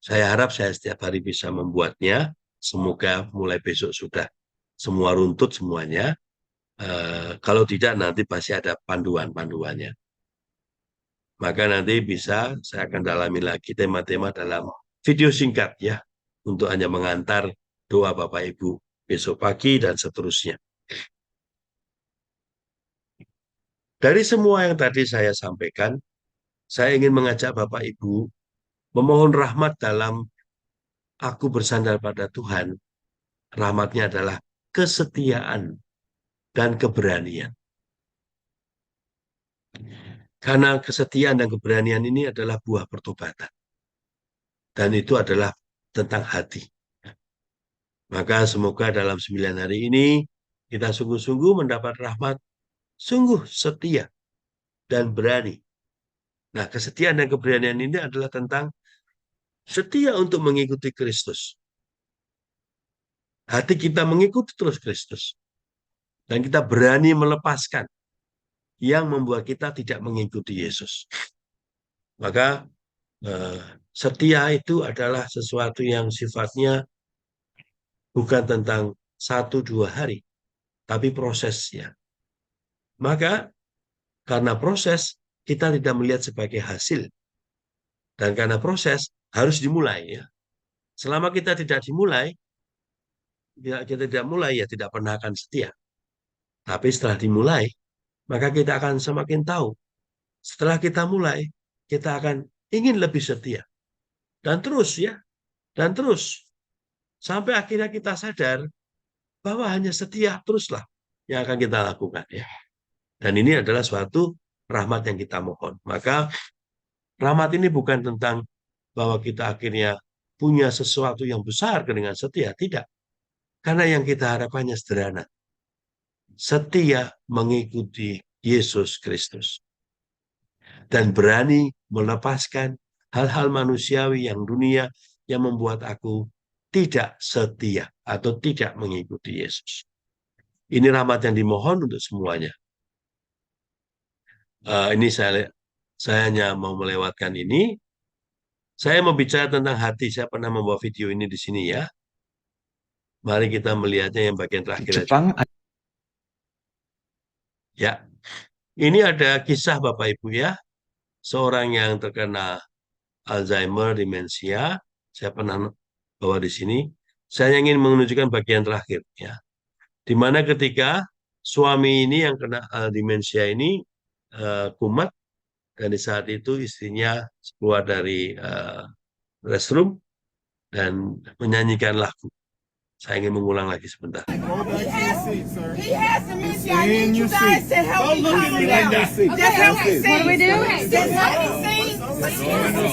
Saya harap saya setiap hari bisa membuatnya. Semoga mulai besok sudah semua runtut semuanya. Kalau tidak nanti pasti ada panduan-panduannya. Maka nanti bisa saya akan dalami lagi tema-tema dalam video singkat ya. Untuk hanya mengantar doa Bapak Ibu besok pagi dan seterusnya. Dari semua yang tadi saya sampaikan, saya ingin mengajak Bapak Ibu memohon rahmat dalam aku bersandar pada Tuhan. Rahmatnya adalah kesetiaan dan keberanian. Karena kesetiaan dan keberanian ini adalah buah pertobatan. Dan itu adalah tentang hati. Maka semoga dalam 9 hari ini kita sungguh-sungguh mendapat rahmat, sungguh setia dan berani. Nah, kesetiaan dan keberanian ini adalah tentang setia untuk mengikuti Kristus. Hati kita mengikuti terus Kristus. Dan kita berani melepaskan yang membuat kita tidak mengikuti Yesus. Maka setia itu adalah sesuatu yang sifatnya bukan tentang 1-2 hari, tapi prosesnya. Maka karena proses, kita tidak melihat sebagai hasil. Dan karena proses, harus dimulai. Ya. Selama kita tidak dimulai, kita tidak mulai, ya tidak pernah akan setia. Tapi setelah dimulai, maka kita akan semakin tahu. Setelah kita mulai, kita akan ingin lebih setia. Dan terus ya, dan terus. Sampai akhirnya kita sadar bahwa hanya setia teruslah yang akan kita lakukan. Ya. Dan ini adalah suatu rahmat yang kita mohon. Maka rahmat ini bukan tentang bahwa kita akhirnya punya sesuatu yang besar dengan setia. Tidak. Karena yang kita harapkannya sederhana. Setia mengikuti Yesus Kristus. Dan berani melepaskan hal-hal manusiawi yang dunia yang membuat aku tidak setia atau tidak mengikuti Yesus. Ini rahmat yang dimohon untuk semuanya. Ini saya hanya mau melewatkan ini. Saya mau bicara tentang hati. Saya pernah membawa video ini di sini ya. Mari kita melihatnya yang bagian terakhir aja. Jepang. Ya, ini ada kisah Bapak Ibu ya. Seorang yang terkena Alzheimer, demensia. Saya pernah bawa di sini. Saya ingin menunjukkan bagian terakhir ya. Di mana ketika suami ini yang kena demensia ini kumat dan di saat itu istrinya keluar dari restroom dan menyanyikan lagu. Saya ingin mengulang lagi sebentar. He has dementia. I need you guys to help me calm him down. Okay, help me sing. What do we do? Just let me sing.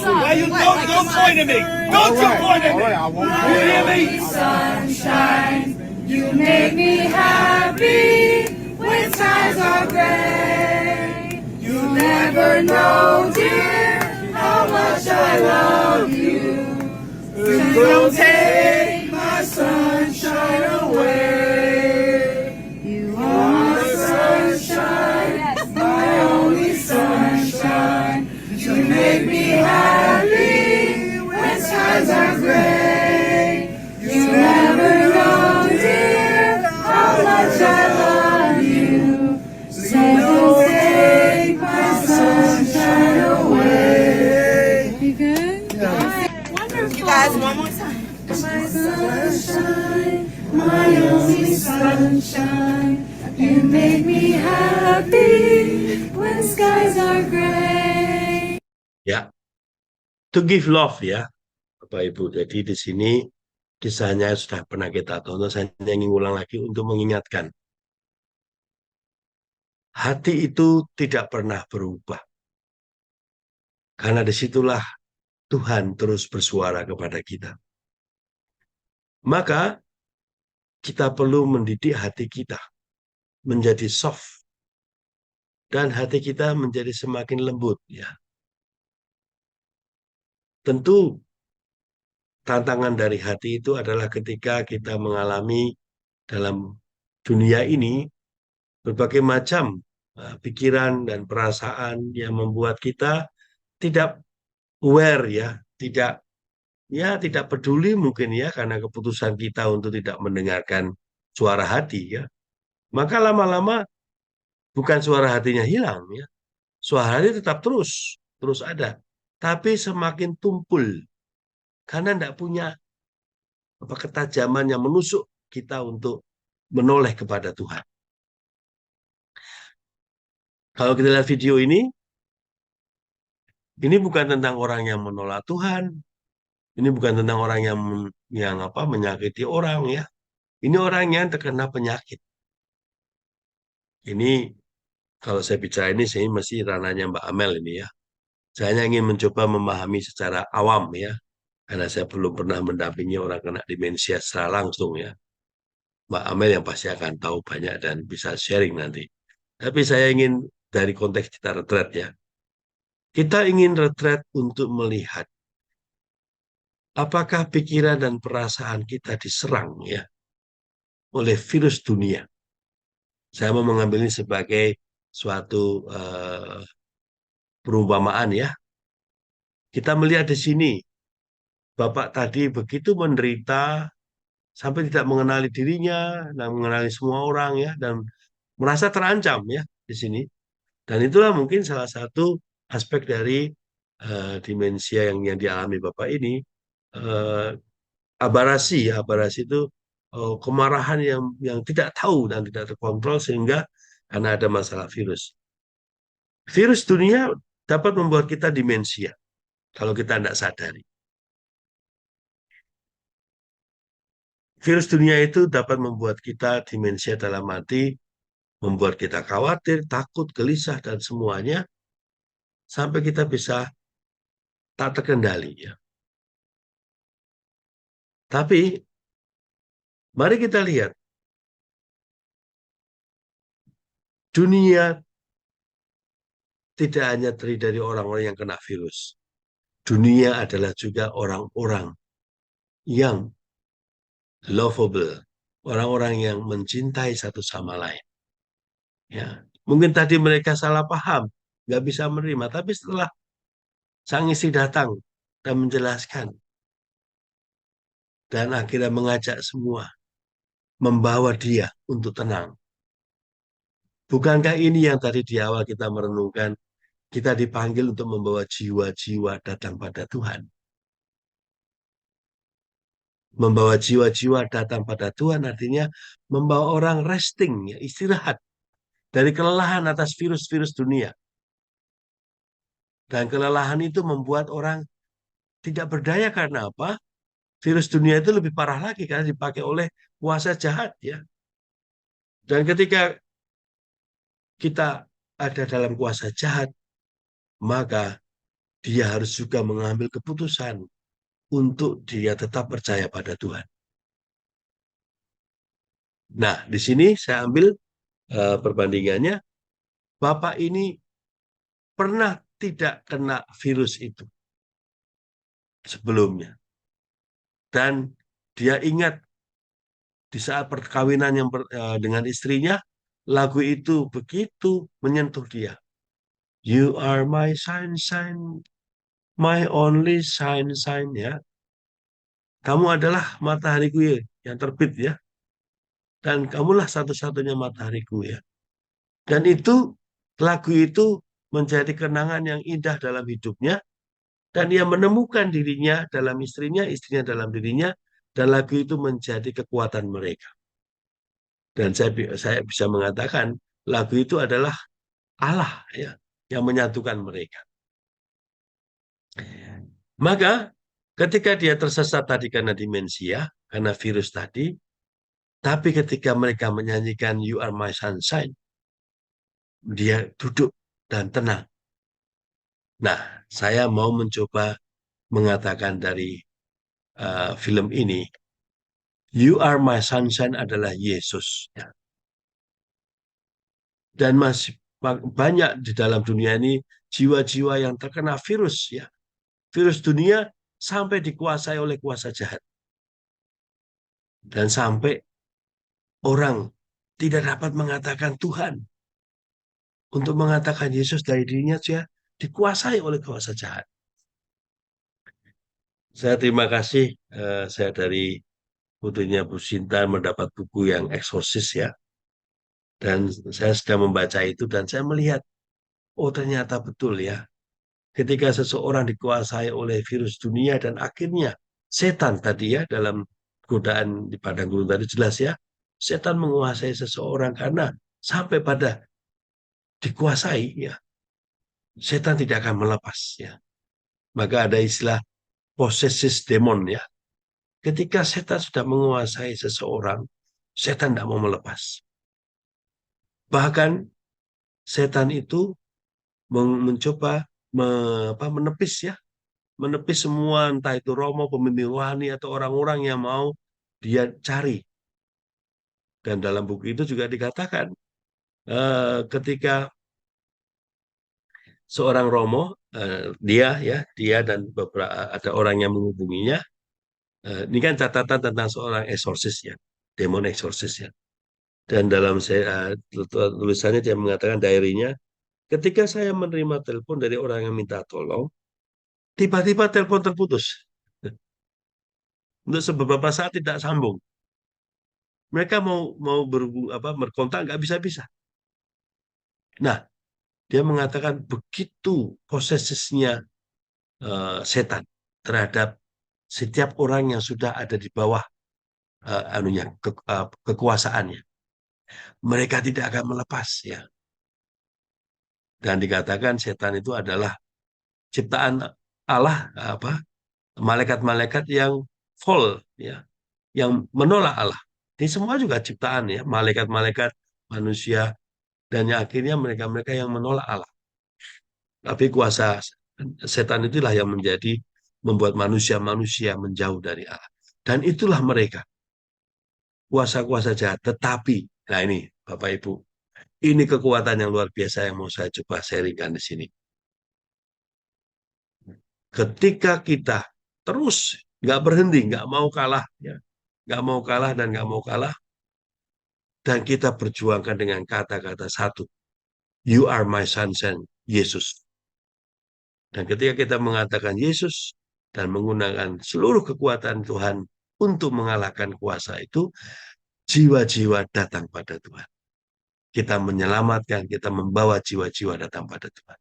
Why you don't point at me? Don't you point at me? I won't. You hear me? Sunshine, you make me happy when skies are gray. You never know, dear, how much I love you. Don't take my sunshine away. You are my sunshine, my only sunshine. You make me happy when skies are gray. You never know, dear, how much I love you. So don't take my sunshine away. You good? Wonderful. You guys, one more time. My sunshine, my only sunshine. You make me happy when skies are gray. Ya, to give love ya, Bapak Ibu. Jadi di sini kisahnya sudah pernah kita tonton. Saya ingin ulang lagi untuk mengingatkan. Hati itu tidak pernah berubah. Karena disitulah Tuhan terus bersuara kepada kita. Maka kita perlu mendidik hati kita menjadi soft dan hati kita menjadi semakin lembut, ya. Tentu tantangan dari hati itu adalah ketika kita mengalami dalam dunia ini berbagai macam pikiran dan perasaan yang membuat kita tidak aware, ya, tidak peduli mungkin, ya, karena keputusan kita untuk tidak mendengarkan suara hati, ya. Maka lama-lama bukan suara hatinya hilang, ya. Suara hati tetap terus ada, tapi semakin tumpul karena tidak punya ketajaman yang menusuk kita untuk menoleh kepada Tuhan. Kalau kita lihat video ini bukan tentang orang yang menolak Tuhan, ini bukan tentang orang yang menyakiti orang, ya. Ini orang yang terkena penyakit. Ini kalau saya bicara ini saya masih ranahnya Mbak Amel ini, ya. Saya hanya ingin mencoba memahami secara awam, ya, karena saya belum pernah mendampingi orang kena demensia secara langsung, ya. Mbak Amel yang pasti akan tahu banyak dan bisa sharing nanti. Tapi saya ingin dari konteks kita retret, ya. Kita ingin retret untuk melihat apakah pikiran dan perasaan kita diserang, ya, oleh virus dunia. Saya mau mengambil ini sebagai suatu perumpamaan, ya. Kita melihat di sini, Bapak tadi begitu menderita sampai tidak mengenali dirinya dan mengenali semua orang, ya, dan merasa terancam, ya, di sini. Dan itulah mungkin salah satu aspek dari demensia yang dialami Bapak ini. eh, abarasi itu kemarahan yang tidak tahu dan tidak terkontrol sehingga karena ada masalah virus. Virus dunia dapat membuat kita demensia kalau kita tidak sadari. Virus dunia itu dapat membuat kita demensia dalam arti membuat kita khawatir, takut, gelisah, dan semuanya sampai kita bisa tak terkendali, ya. Tapi mari kita lihat dunia tidak hanya terdiri dari orang-orang yang kena virus. Dunia adalah juga orang-orang yang lovable, orang-orang yang mencintai satu sama lain. Ya, mungkin tadi mereka salah paham, nggak bisa menerima, tapi setelah sang istri datang dan menjelaskan dan akhirnya mengajak semua, membawa dia untuk tenang. Bukankah ini yang tadi di awal kita merenungkan, kita dipanggil untuk membawa jiwa-jiwa datang pada Tuhan. Membawa jiwa-jiwa datang pada Tuhan artinya membawa orang resting, ya, istirahat dari kelelahan atas virus-virus dunia. Dan kelelahan itu membuat orang tidak berdaya karena apa? Virus dunia itu lebih parah lagi karena dipakai oleh kuasa jahat, ya. Dan ketika kita ada dalam kuasa jahat, maka dia harus juga mengambil keputusan untuk dia tetap percaya pada Tuhan. Nah, di sini saya ambil perbandingannya. Bapak ini pernah tidak kena virus itu sebelumnya. Dan dia ingat di saat perkawinan dengan istrinya, lagu itu begitu menyentuh dia. You are my sunshine, my only sunshine, ya. Kamu adalah matahariku, ya, yang terbit, ya. Dan kamulah satu-satunya matahariku, ya. Dan lagu itu menjadi kenangan yang indah dalam hidupnya. Dan ia menemukan dirinya dalam istrinya dalam dirinya. Dan lagu itu menjadi kekuatan mereka. Dan saya bisa mengatakan lagu itu adalah Allah, ya, yang menyatukan mereka. Maka ketika dia tersesat tadi karena demensia, karena virus tadi, tapi ketika mereka menyanyikan You Are My Sunshine, dia duduk dan tenang. Nah, saya mau mencoba mengatakan dari film ini, You Are My Sunshine adalah Yesus. Ya. Dan masih banyak di dalam dunia ini jiwa-jiwa yang terkena virus, ya, virus dunia sampai dikuasai oleh kuasa jahat, dan sampai orang tidak dapat mengatakan Tuhan, untuk mengatakan Yesus dari dirinya saja dikuasai oleh kuasa jahat. Saya terima kasih, saya dari putrinya Bu Sinta mendapat buku yang eksorsis, ya, dan saya sedang membaca itu dan saya melihat, oh ternyata betul, ya, ketika seseorang dikuasai oleh virus dunia dan akhirnya setan tadi, ya, dalam godaan di padang gurun tadi jelas, ya, setan menguasai seseorang karena sampai pada dikuasai, ya, setan tidak akan melepas, ya. Maka ada istilah possesses demon, ya. Ketika setan sudah menguasai seseorang, setan tidak mau melepas. Bahkan setan itu mencoba menepis, ya, menepis semua, entah itu romo, pemimpin rohani, atau orang-orang yang mau dia cari. Dan dalam buku itu juga dikatakan, ketika seorang romo, dia dan beberapa ada orang yang menghubunginya. Ini kan catatan tentang seorang eksorsis, ya, demon eksorsis, ya. Dan dalam tulisannya dia mengatakan diary-nya, ketika saya menerima telepon dari orang yang minta tolong, tiba-tiba telepon terputus. Untuk beberapa saat tidak sambung. Mereka mau berkontak nggak bisa-bisa. Nah, dia mengatakan begitu posesifnya setan terhadap setiap orang yang sudah ada di bawah kekuasaannya. Mereka tidak akan melepas, ya. Dan dikatakan setan itu adalah ciptaan Allah, malaikat-malaikat yang fall, ya, yang menolak Allah. Ini semua juga ciptaan, ya, malaikat-malaikat, manusia, dan yang akhirnya mereka-mereka yang menolak Allah. Tapi kuasa setan itulah yang membuat manusia-manusia menjauh dari Allah. Dan itulah mereka, kuasa-kuasa jahat. Tetapi, nah ini Bapak Ibu, ini kekuatan yang luar biasa yang mau saya coba sharingkan di sini. Ketika kita terus nggak berhenti, nggak mau kalah, ya, nggak mau kalah dan nggak mau kalah, dan kita berjuangkan dengan kata-kata satu, You are my sunshine, Yesus. Dan ketika kita mengatakan Yesus dan menggunakan seluruh kekuatan Tuhan untuk mengalahkan kuasa itu, jiwa-jiwa datang pada Tuhan. Kita menyelamatkan, kita membawa jiwa-jiwa datang pada Tuhan.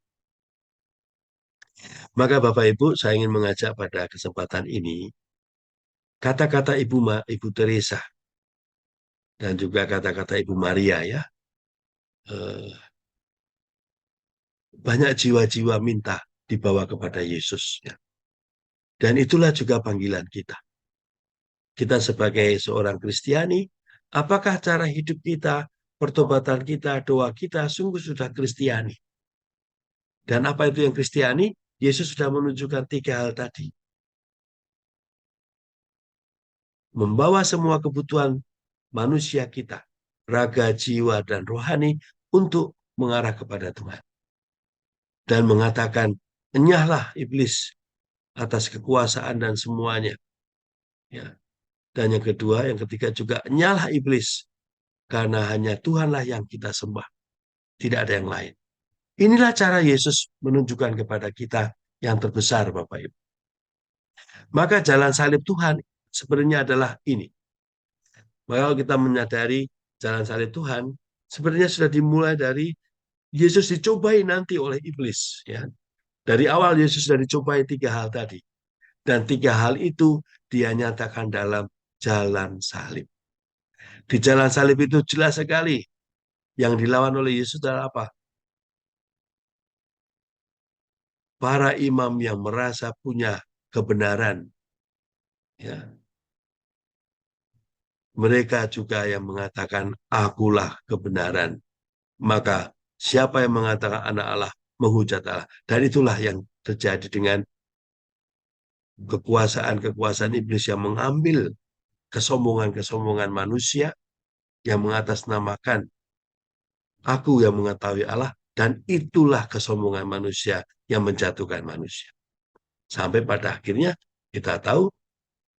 Maka Bapak Ibu, saya ingin mengajak pada kesempatan ini, kata-kata Ibu Teresa dan juga kata-kata Ibu Maria, ya, banyak jiwa-jiwa minta dibawa kepada Yesus, ya. Dan itulah juga panggilan kita. Kita sebagai seorang Kristiani, apakah cara hidup kita, pertobatan kita, doa kita sungguh sudah Kristiani? Dan apa itu yang Kristiani? Yesus sudah menunjukkan 3 hal tadi. Membawa semua kebutuhan manusia kita, raga, jiwa, dan rohani, untuk mengarah kepada Tuhan. Dan mengatakan, enyahlah iblis atas kekuasaan dan semuanya. Ya. Dan yang kedua, yang ketiga juga, enyahlah iblis, karena hanya Tuhanlah yang kita sembah. Tidak ada yang lain. Inilah cara Yesus menunjukkan kepada kita yang terbesar, Bapak Ibu. Maka jalan salib Tuhan sebenarnya adalah ini. Maka kalau kita menyadari jalan salib Tuhan, sebenarnya sudah dimulai dari Yesus dicobai nanti oleh iblis, ya. Dari awal Yesus sudah dicobai 3 hal tadi. Dan 3 hal itu dia nyatakan dalam jalan salib. Di jalan salib itu jelas sekali yang dilawan oleh Yesus adalah apa? Para imam yang merasa punya kebenaran, ya. Mereka juga yang mengatakan, akulah kebenaran. Maka siapa yang mengatakan anak Allah, menghujat Allah. Dan itulah yang terjadi dengan kekuasaan iblis yang mengambil kesombongan manusia, yang mengatasnamakan aku yang mengetahui Allah, dan itulah kesombongan manusia yang menjatuhkan manusia. Sampai pada akhirnya kita tahu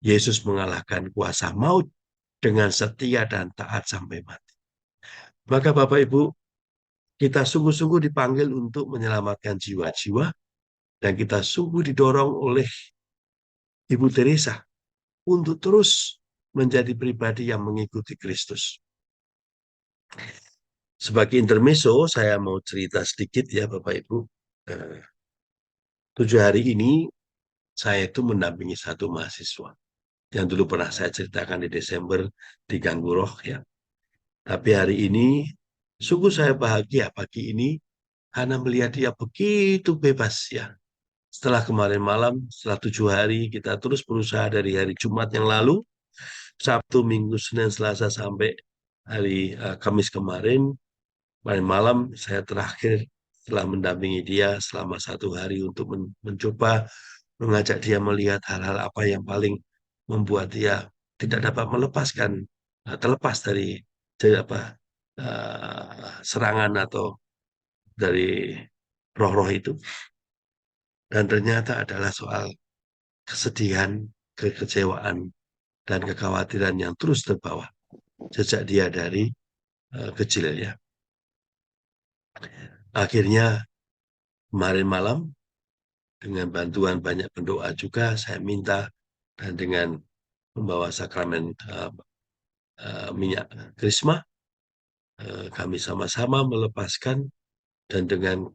Yesus mengalahkan kuasa maut dengan setia dan taat sampai mati. Maka Bapak Ibu, kita sungguh-sungguh dipanggil untuk menyelamatkan jiwa-jiwa, dan kita sungguh didorong oleh Ibu Teresa untuk terus menjadi pribadi yang mengikuti Kristus. Sebagai intermezzo, saya mau cerita sedikit ya Bapak Ibu. 7 hari ini saya itu mendampingi satu mahasiswa yang dulu pernah saya ceritakan di Desember di Ganggu Roh ya. Tapi hari ini sungguh saya bahagia pagi ini karena melihat dia begitu bebas ya. Setelah kemarin malam, setelah 7 hari kita terus berusaha dari hari Jumat yang lalu, Sabtu, Minggu, Senin, Selasa sampai hari Kamis kemarin malam saya terakhir setelah mendampingi dia selama 1 hari untuk mencoba mengajak dia melihat hal-hal apa yang paling membuat dia tidak dapat melepaskan, terlepas dari serangan atau dari roh-roh itu. Dan ternyata adalah soal kesedihan, kekecewaan, dan kekhawatiran yang terus terbawa sejak dia dari kecil ya. Akhirnya kemarin malam dengan bantuan banyak pendoa juga saya minta, dan dengan membawa sakramen minyak krisma, kami sama-sama melepaskan, dan dengan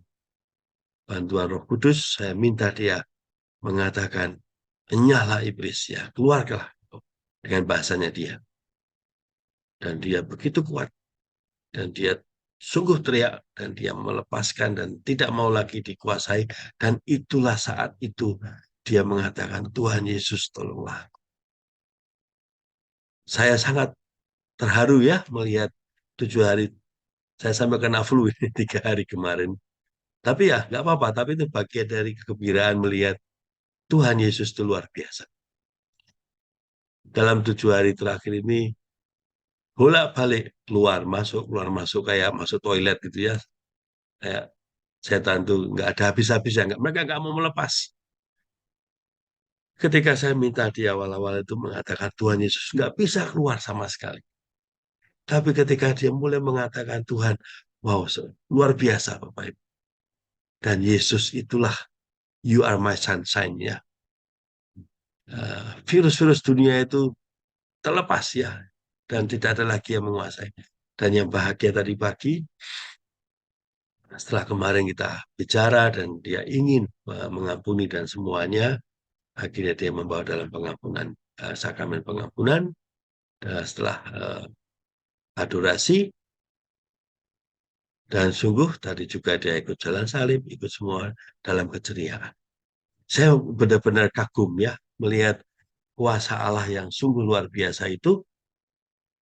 bantuan Roh Kudus saya minta dia mengatakan, enyahlah iblis ya, keluarlah, dengan bahasanya dia. Dan dia begitu kuat, dan dia sungguh teriak, dan dia melepaskan dan tidak mau lagi dikuasai. Dan itulah saat itu dia mengatakan, Tuhan Yesus tolonglah. Saya sangat terharu ya melihat 7 hari, saya sampai kena flu ini 3 hari kemarin. Tapi ya nggak apa-apa, tapi itu bagian dari kegembiraan melihat Tuhan Yesus itu luar biasa. Dalam 7 hari terakhir ini, bolak-balik keluar masuk kayak masuk toilet gitu ya. Kayak setan tuh nggak ada habis-habisnya, mereka nggak mau melepas. Ketika saya minta di awal-awal itu mengatakan Tuhan Yesus nggak bisa keluar sama sekali. Tapi ketika dia mulai mengatakan Tuhan, wow, luar biasa Bapak Ibu. Dan Yesus itulah, you are my sunshine ya. Virus-virus dunia itu terlepas ya, dan tidak ada lagi yang menguasai. Dan yang bahagia tadi pagi, setelah kemarin kita bicara dan dia ingin mengampuni dan semuanya, akhirnya dia membawa dalam pengampunan, sakramen pengampunan, setelah adorasi, dan sungguh tadi juga dia ikut jalan salib, ikut semua dalam keceriaan. Saya benar-benar kagum ya melihat kuasa Allah yang sungguh luar biasa itu.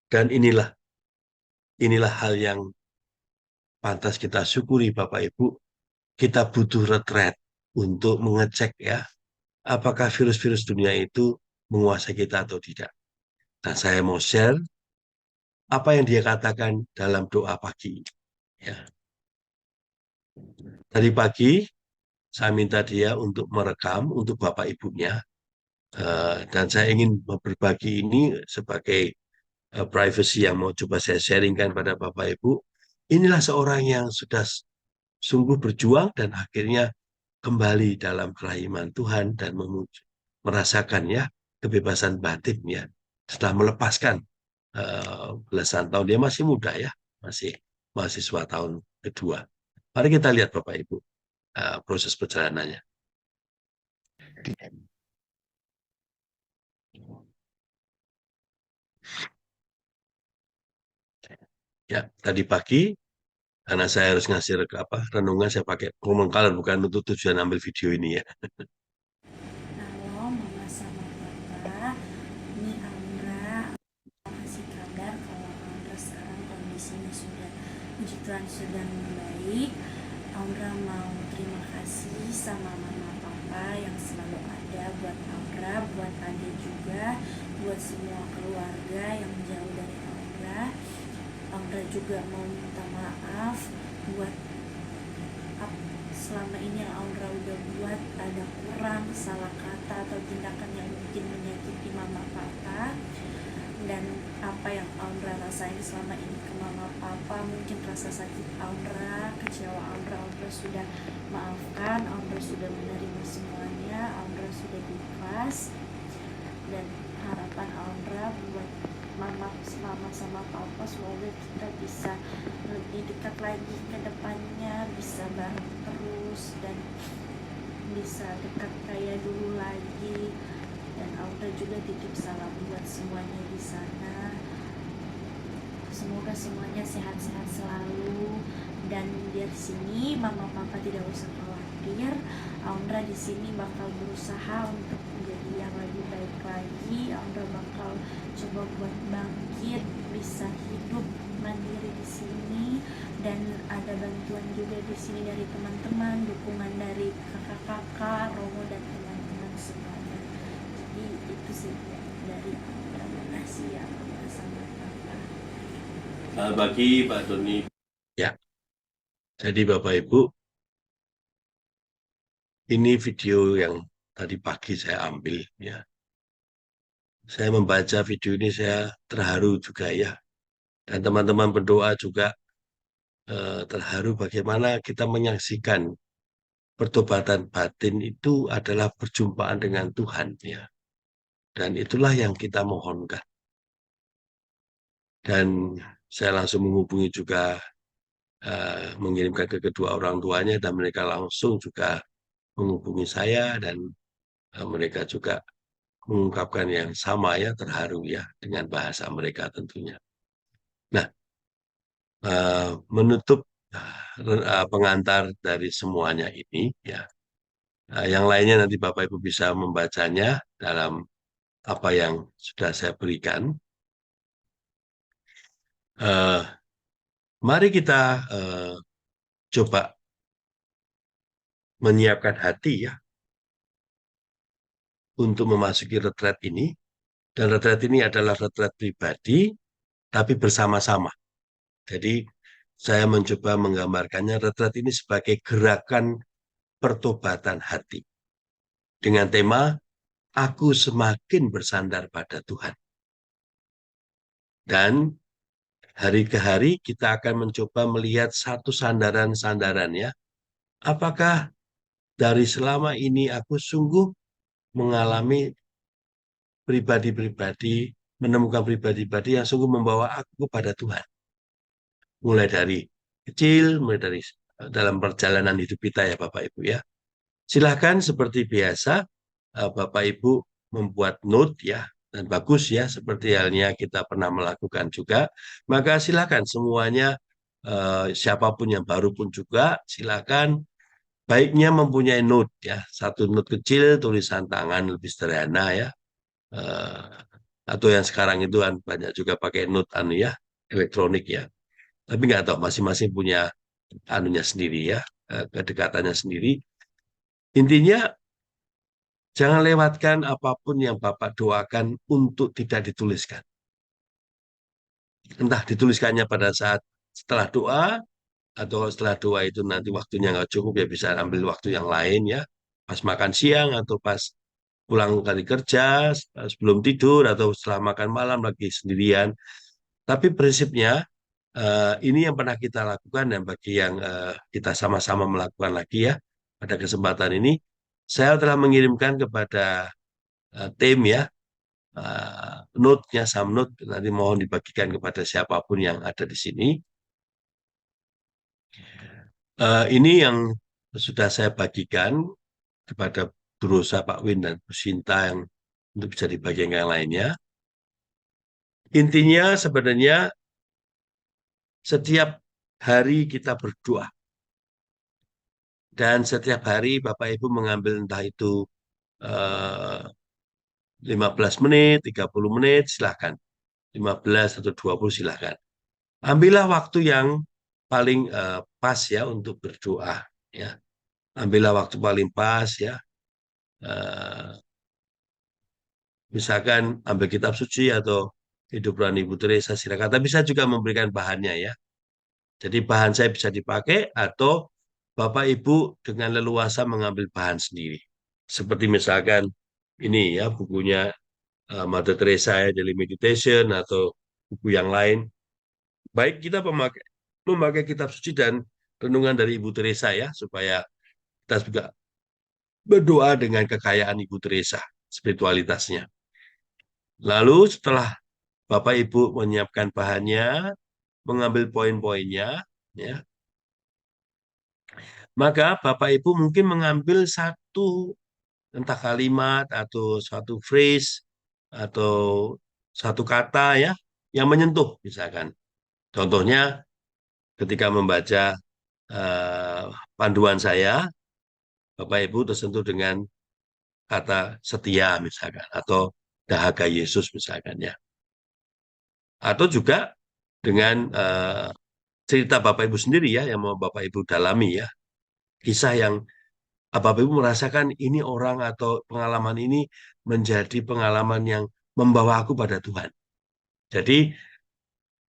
Dan inilah hal yang pantas kita syukuri Bapak Ibu. Kita butuh retret untuk mengecek ya, apakah virus-virus dunia itu menguasai kita atau tidak. Nah, saya mau share apa yang dia katakan dalam doa pagi. Ya. Tadi pagi saya minta dia untuk merekam untuk Bapak Ibunya, dan saya ingin berbagi ini sebagai privacy yang mau coba saya sharingkan pada Bapak Ibu. Inilah seorang yang sudah sungguh berjuang dan akhirnya kembali dalam kerahiman Tuhan dan merasakan ya kebebasan batinnya setelah melepaskan belasan tahun. Dia masih muda ya, masih mahasiswa tahun kedua. Mari kita lihat Bapak Ibu proses perjalanannya. Ya, tadi pagi karena saya harus ngasih renungan, saya pakai common color, bukan untuk tujuan ambil video ini ya. Halo Mama sama Papa, ini Aura kasih kabar kalau Aura sekarang kondisinya sudah puji Tuhan sudah membaik. Aura mau terima kasih sama Mama Papa yang selalu ada buat Aura, buat Ade juga, buat semua keluarga yang jauh dari Aura. Aura juga mau minta maaf buat selama ini yang Aura udah buat ada kurang, salah kata atau tindakan yang mungkin menyakiti mama papa. Dan apa yang Aura rasain selama ini ke mama papa, mungkin rasa sakit Aura, kecewa Aura sudah maafkan, Aura sudah menerima semuanya, Aura sudah ikhlas. Dan harapan Aura buat mama sama papa, semoga kita bisa lebih dekat lagi ke depannya, bisa bareng terus dan bisa dekat kayak dulu lagi. Dan Aura juga titip salam buat semuanya di sana. Semoga semuanya sehat-sehat selalu. Dan di sini mama papa tidak usah khawatir. Aura di sini bakal berusaha untuk menjadi yang lebih baik lagi. Aura bakal coba buat bangkit, bisa hidup mandiri di sini. Dan ada bantuan juga di sini dari teman-teman, dukungan dari kakak-kakak, Romo dan teman-teman semuanya. Jadi itu sih dari Aura. Makasih ya Aura sama Papa. Selamat pagi Pak Doni. Ya, jadi Bapak Ibu, ini video yang tadi pagi saya ambil ya. Saya membaca video ini saya terharu juga ya. Dan teman-teman berdoa juga terharu bagaimana kita menyaksikan pertobatan batin itu adalah perjumpaan dengan Tuhan ya. Dan itulah yang kita mohonkan. Dan saya langsung menghubungi juga mengirimkan ke kedua orang tuanya dan mereka langsung juga menghubungi saya dan mereka juga mengungkapkan yang sama ya, terharu ya dengan bahasa mereka tentunya. Nah, menutup pengantar dari semuanya ini ya, yang lainnya nanti Bapak Ibu bisa membacanya dalam apa yang sudah saya berikan. Mari kita coba menyiapkan hati ya untuk memasuki retret ini. Dan retret ini adalah retret pribadi, tapi bersama-sama. Jadi saya mencoba menggambarkannya retret ini sebagai gerakan pertobatan hati. Dengan tema, aku semakin bersandar pada Tuhan. Dan hari ke hari kita akan mencoba melihat satu sandaran-sandaran ya. Apakah dari selama ini aku sungguh mengalami pribadi-pribadi, menemukan pribadi-pribadi yang sungguh membawa aku kepada Tuhan. Mulai dari kecil, mulai dari dalam perjalanan hidup kita ya Bapak Ibu ya. Silahkan seperti biasa Bapak Ibu membuat note ya, dan bagus ya seperti halnya kita pernah melakukan juga. Maka silahkan semuanya siapapun yang baru pun juga silahkan baiknya mempunyai note ya, satu note kecil tulisan tangan lebih sederhana ya. Atau yang sekarang itu kan banyak juga pakai note ya, elektronik ya. Tapi nggak tahu masing-masing punya anunya sendiri ya, kedekatannya sendiri. Intinya jangan lewatkan apapun yang Bapak doakan untuk tidak dituliskan. Entah dituliskannya pada saat setelah doa, atau setelah doa itu nanti waktunya nggak cukup ya bisa ambil waktu yang lain ya. Pas makan siang atau pas pulang dari kerja, sebelum tidur atau setelah makan malam lagi sendirian. Tapi prinsipnya ini yang pernah kita lakukan dan bagi yang kita sama-sama melakukan lagi ya pada kesempatan ini, saya telah mengirimkan kepada tim ya note-nya, note nanti mohon dibagikan kepada siapapun yang ada di sini. Ini yang sudah saya bagikan kepada Bu Rosa, Pak Win, dan Bu Sinta yang untuk bisa dibagikan yang lainnya. Intinya sebenarnya setiap hari kita berdoa. Dan setiap hari Bapak Ibu mengambil entah itu 15 menit, 30 menit, silahkan. 15 atau 20 silahkan. Ambillah waktu yang paling pas ya untuk berdoa. Ya. Ambillah waktu paling pas ya. eh, misalkan ambil kitab suci atau hidup Rani Ibu Teresa, silakan. Tapi saya juga memberikan bahannya ya. Jadi bahan saya bisa dipakai atau Bapak Ibu dengan leluasa mengambil bahan sendiri. Seperti misalkan ini ya bukunya Mother Teresa ya, Daily Meditation atau buku yang lain. Baik kita memakai kitab suci dan renungan dari Ibu Teresa ya, supaya kita juga berdoa dengan kekayaan Ibu Teresa, spiritualitasnya. Lalu setelah Bapak Ibu menyiapkan bahannya, mengambil poin-poinnya, ya, maka Bapak Ibu mungkin mengambil satu entah kalimat atau suatu phrase atau satu kata ya yang menyentuh misalkan. Contohnya ketika membaca eh, panduan saya, Bapak Ibu tersentuh dengan kata setia misalkan atau dahaga Yesus misalkan ya. Atau juga dengan cerita Bapak Ibu sendiri ya yang mau Bapak Ibu dalami ya. Kisah yang Bapak Ibu merasakan ini orang atau pengalaman ini menjadi pengalaman yang membawa aku pada Tuhan. Jadi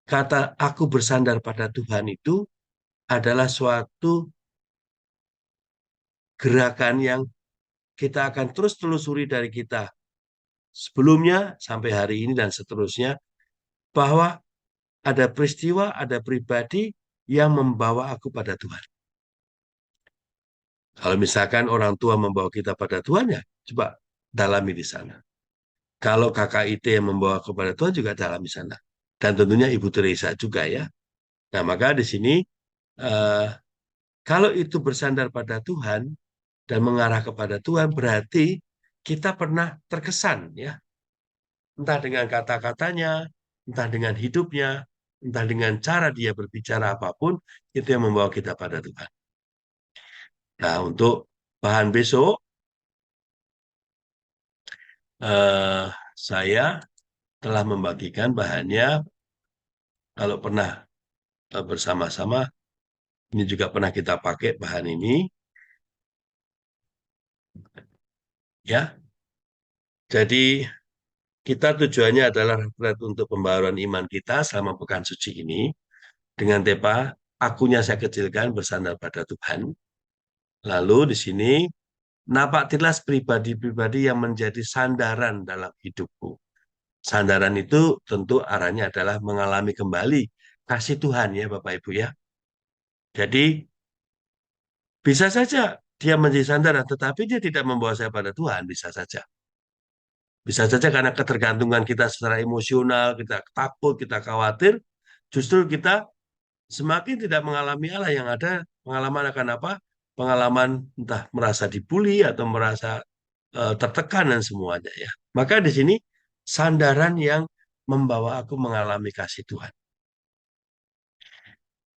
kata aku bersandar pada Tuhan itu adalah suatu gerakan yang kita akan terus telusuri dari kita sebelumnya sampai hari ini dan seterusnya, bahwa ada peristiwa, ada pribadi yang membawa aku pada Tuhan. Kalau misalkan orang tua membawa kita pada Tuhan, ya coba dalami di sana. Kalau KKIT yang membawa kepada Tuhan juga dalami di sana. Dan tentunya Ibu Teresa juga ya. Nah, maka di sini eh, kalau itu bersandar pada Tuhan dan mengarah kepada Tuhan, berarti kita pernah terkesan ya, entah dengan kata-katanya, entah dengan hidupnya, entah dengan cara dia berbicara apapun, itu yang membawa kita pada Tuhan. Nah, untuk bahan besok, eh, saya telah membagikan bahannya. Kalau pernah bersama-sama, ini juga pernah kita pakai bahan ini, ya. Jadi kita tujuannya adalah untuk pembaharuan iman kita selama pekan suci ini. Dengan tema, akunya saya kecilkan bersandar pada Tuhan. Lalu di sini, napak tilas pribadi-pribadi yang menjadi sandaran dalam hidupku. Sandaran itu tentu arahnya adalah mengalami kembali kasih Tuhan ya Bapak Ibu ya. Jadi bisa saja dia menjadi sandaran, tetapi dia tidak membawa saya pada Tuhan, bisa saja. Bisa saja karena ketergantungan kita secara emosional, kita takut, kita khawatir, justru kita semakin tidak mengalami Allah, yang ada pengalaman akan apa? Pengalaman entah merasa dibully atau merasa tertekan dan semuanya ya. Maka di sini sandaran yang membawa aku mengalami kasih Tuhan.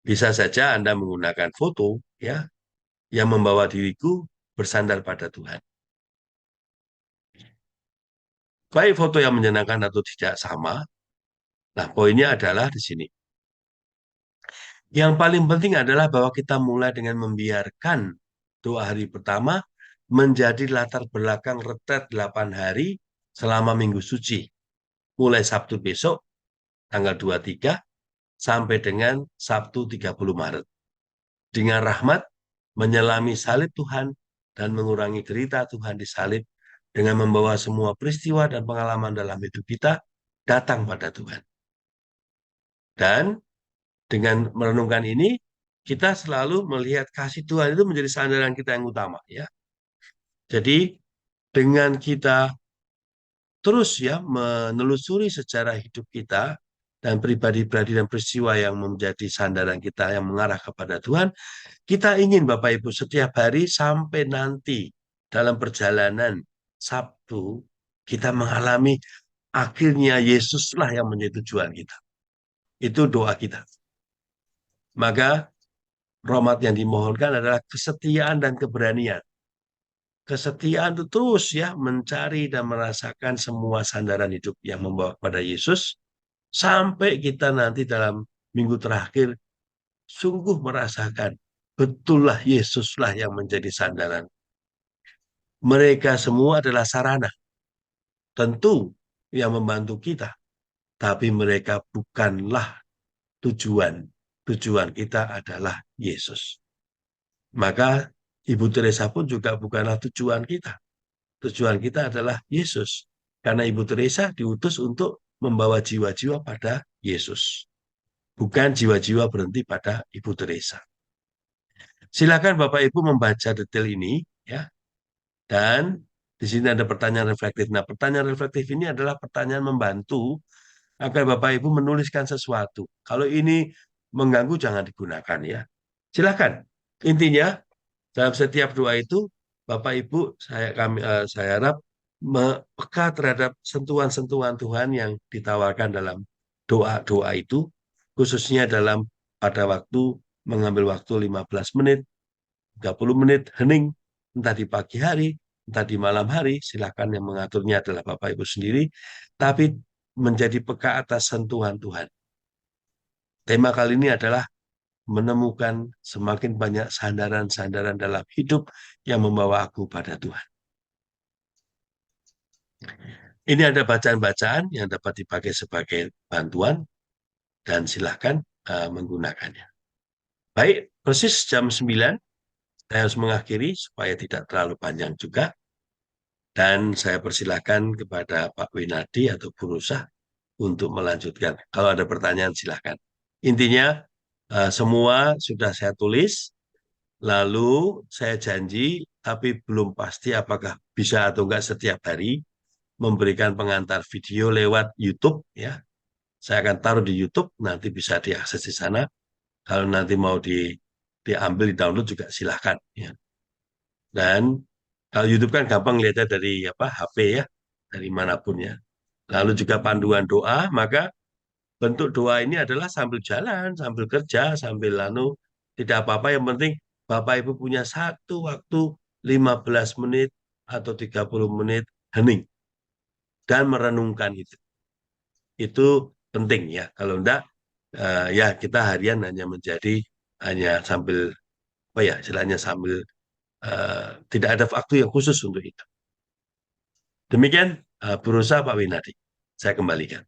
Bisa saja Anda menggunakan foto ya yang membawa diriku bersandar pada Tuhan. Baik foto yang menyenangkan atau tidak sama. Nah, poinnya adalah di sini. Yang paling penting adalah bahwa kita mulai dengan membiarkan doa hari pertama menjadi latar belakang retret 8 hari selama Minggu Suci. Mulai Sabtu besok, tanggal 23, sampai dengan Sabtu 30 Maret. Dengan rahmat, menyelami salib Tuhan, dan mengurangi derita Tuhan di salib, dengan membawa semua peristiwa dan pengalaman dalam hidup kita datang pada Tuhan. Dan dengan merenungkan ini, kita selalu melihat kasih Tuhan itu menjadi sandaran kita yang utama. Ya. Jadi dengan kita terus ya menelusuri sejarah hidup kita dan pribadi-pribadi dan peristiwa yang menjadi sandaran kita yang mengarah kepada Tuhan, kita ingin Bapak Ibu setiap hari sampai nanti dalam perjalanan Sabtu kita mengalami akhirnya Yesuslah yang menjadi tujuan kita. Itu doa kita. Maka rahmat yang dimohonkan adalah kesetiaan dan keberanian. Kesetiaan itu terus ya mencari dan merasakan semua sandaran hidup yang membawa pada Yesus sampai kita nanti dalam minggu terakhir sungguh merasakan betullah Yesuslah yang menjadi sandaran. Mereka semua adalah sarana, tentu yang membantu kita, tapi mereka bukanlah tujuan. Tujuan kita adalah Yesus. Maka Ibu Teresa pun juga bukanlah tujuan kita. Tujuan kita adalah Yesus. Karena Ibu Teresa diutus untuk membawa jiwa-jiwa pada Yesus. Bukan jiwa-jiwa berhenti pada Ibu Teresa. Silakan Bapak Ibu membaca detail ini, ya. Dan di sini ada pertanyaan reflektif. Nah, pertanyaan reflektif ini adalah pertanyaan membantu agar Bapak Ibu menuliskan sesuatu. Kalau ini mengganggu jangan digunakan, ya. Silakan. Intinya dalam setiap doa itu Bapak Ibu saya harap peka terhadap sentuhan-sentuhan Tuhan yang ditawarkan dalam doa-doa itu, khususnya dalam pada waktu mengambil waktu 15 menit, 30 menit hening, entah di pagi hari, entah di malam hari, silakan, yang mengaturnya adalah Bapak Ibu sendiri, tapi menjadi peka atas sentuhan Tuhan. Tema kali ini adalah menemukan semakin banyak sandaran-sandaran dalam hidup yang membawa aku pada Tuhan. Ini ada bacaan-bacaan yang dapat dipakai sebagai bantuan dan silahkan menggunakannya. Baik, persis jam 9, saya harus mengakhiri supaya tidak terlalu panjang juga. Dan saya persilahkan kepada Pak Winardi atau Bu Rosa untuk melanjutkan. Kalau ada pertanyaan silahkan. Intinya semua sudah saya tulis, lalu saya janji, tapi belum pasti apakah bisa atau enggak setiap hari memberikan pengantar video lewat YouTube, ya. Saya akan taruh di YouTube, nanti bisa diakses di sana. Kalau nanti mau diambil, di-download juga silahkan, ya. Dan kalau YouTube kan gampang lihatnya dari HP, ya, dari manapun, ya. Lalu juga panduan doa, maka bentuk doa ini adalah sambil jalan, sambil kerja, sambil tidak apa-apa, yang penting Bapak Ibu punya satu waktu 15 menit atau 30 menit hening dan merenungkan itu. Itu penting, ya. Kalau enggak, ya kita harian hanya sambil istilahnya sambil tidak ada waktu yang khusus untuk itu. Demikian, berusaha Pak Winadi. Saya kembalikan.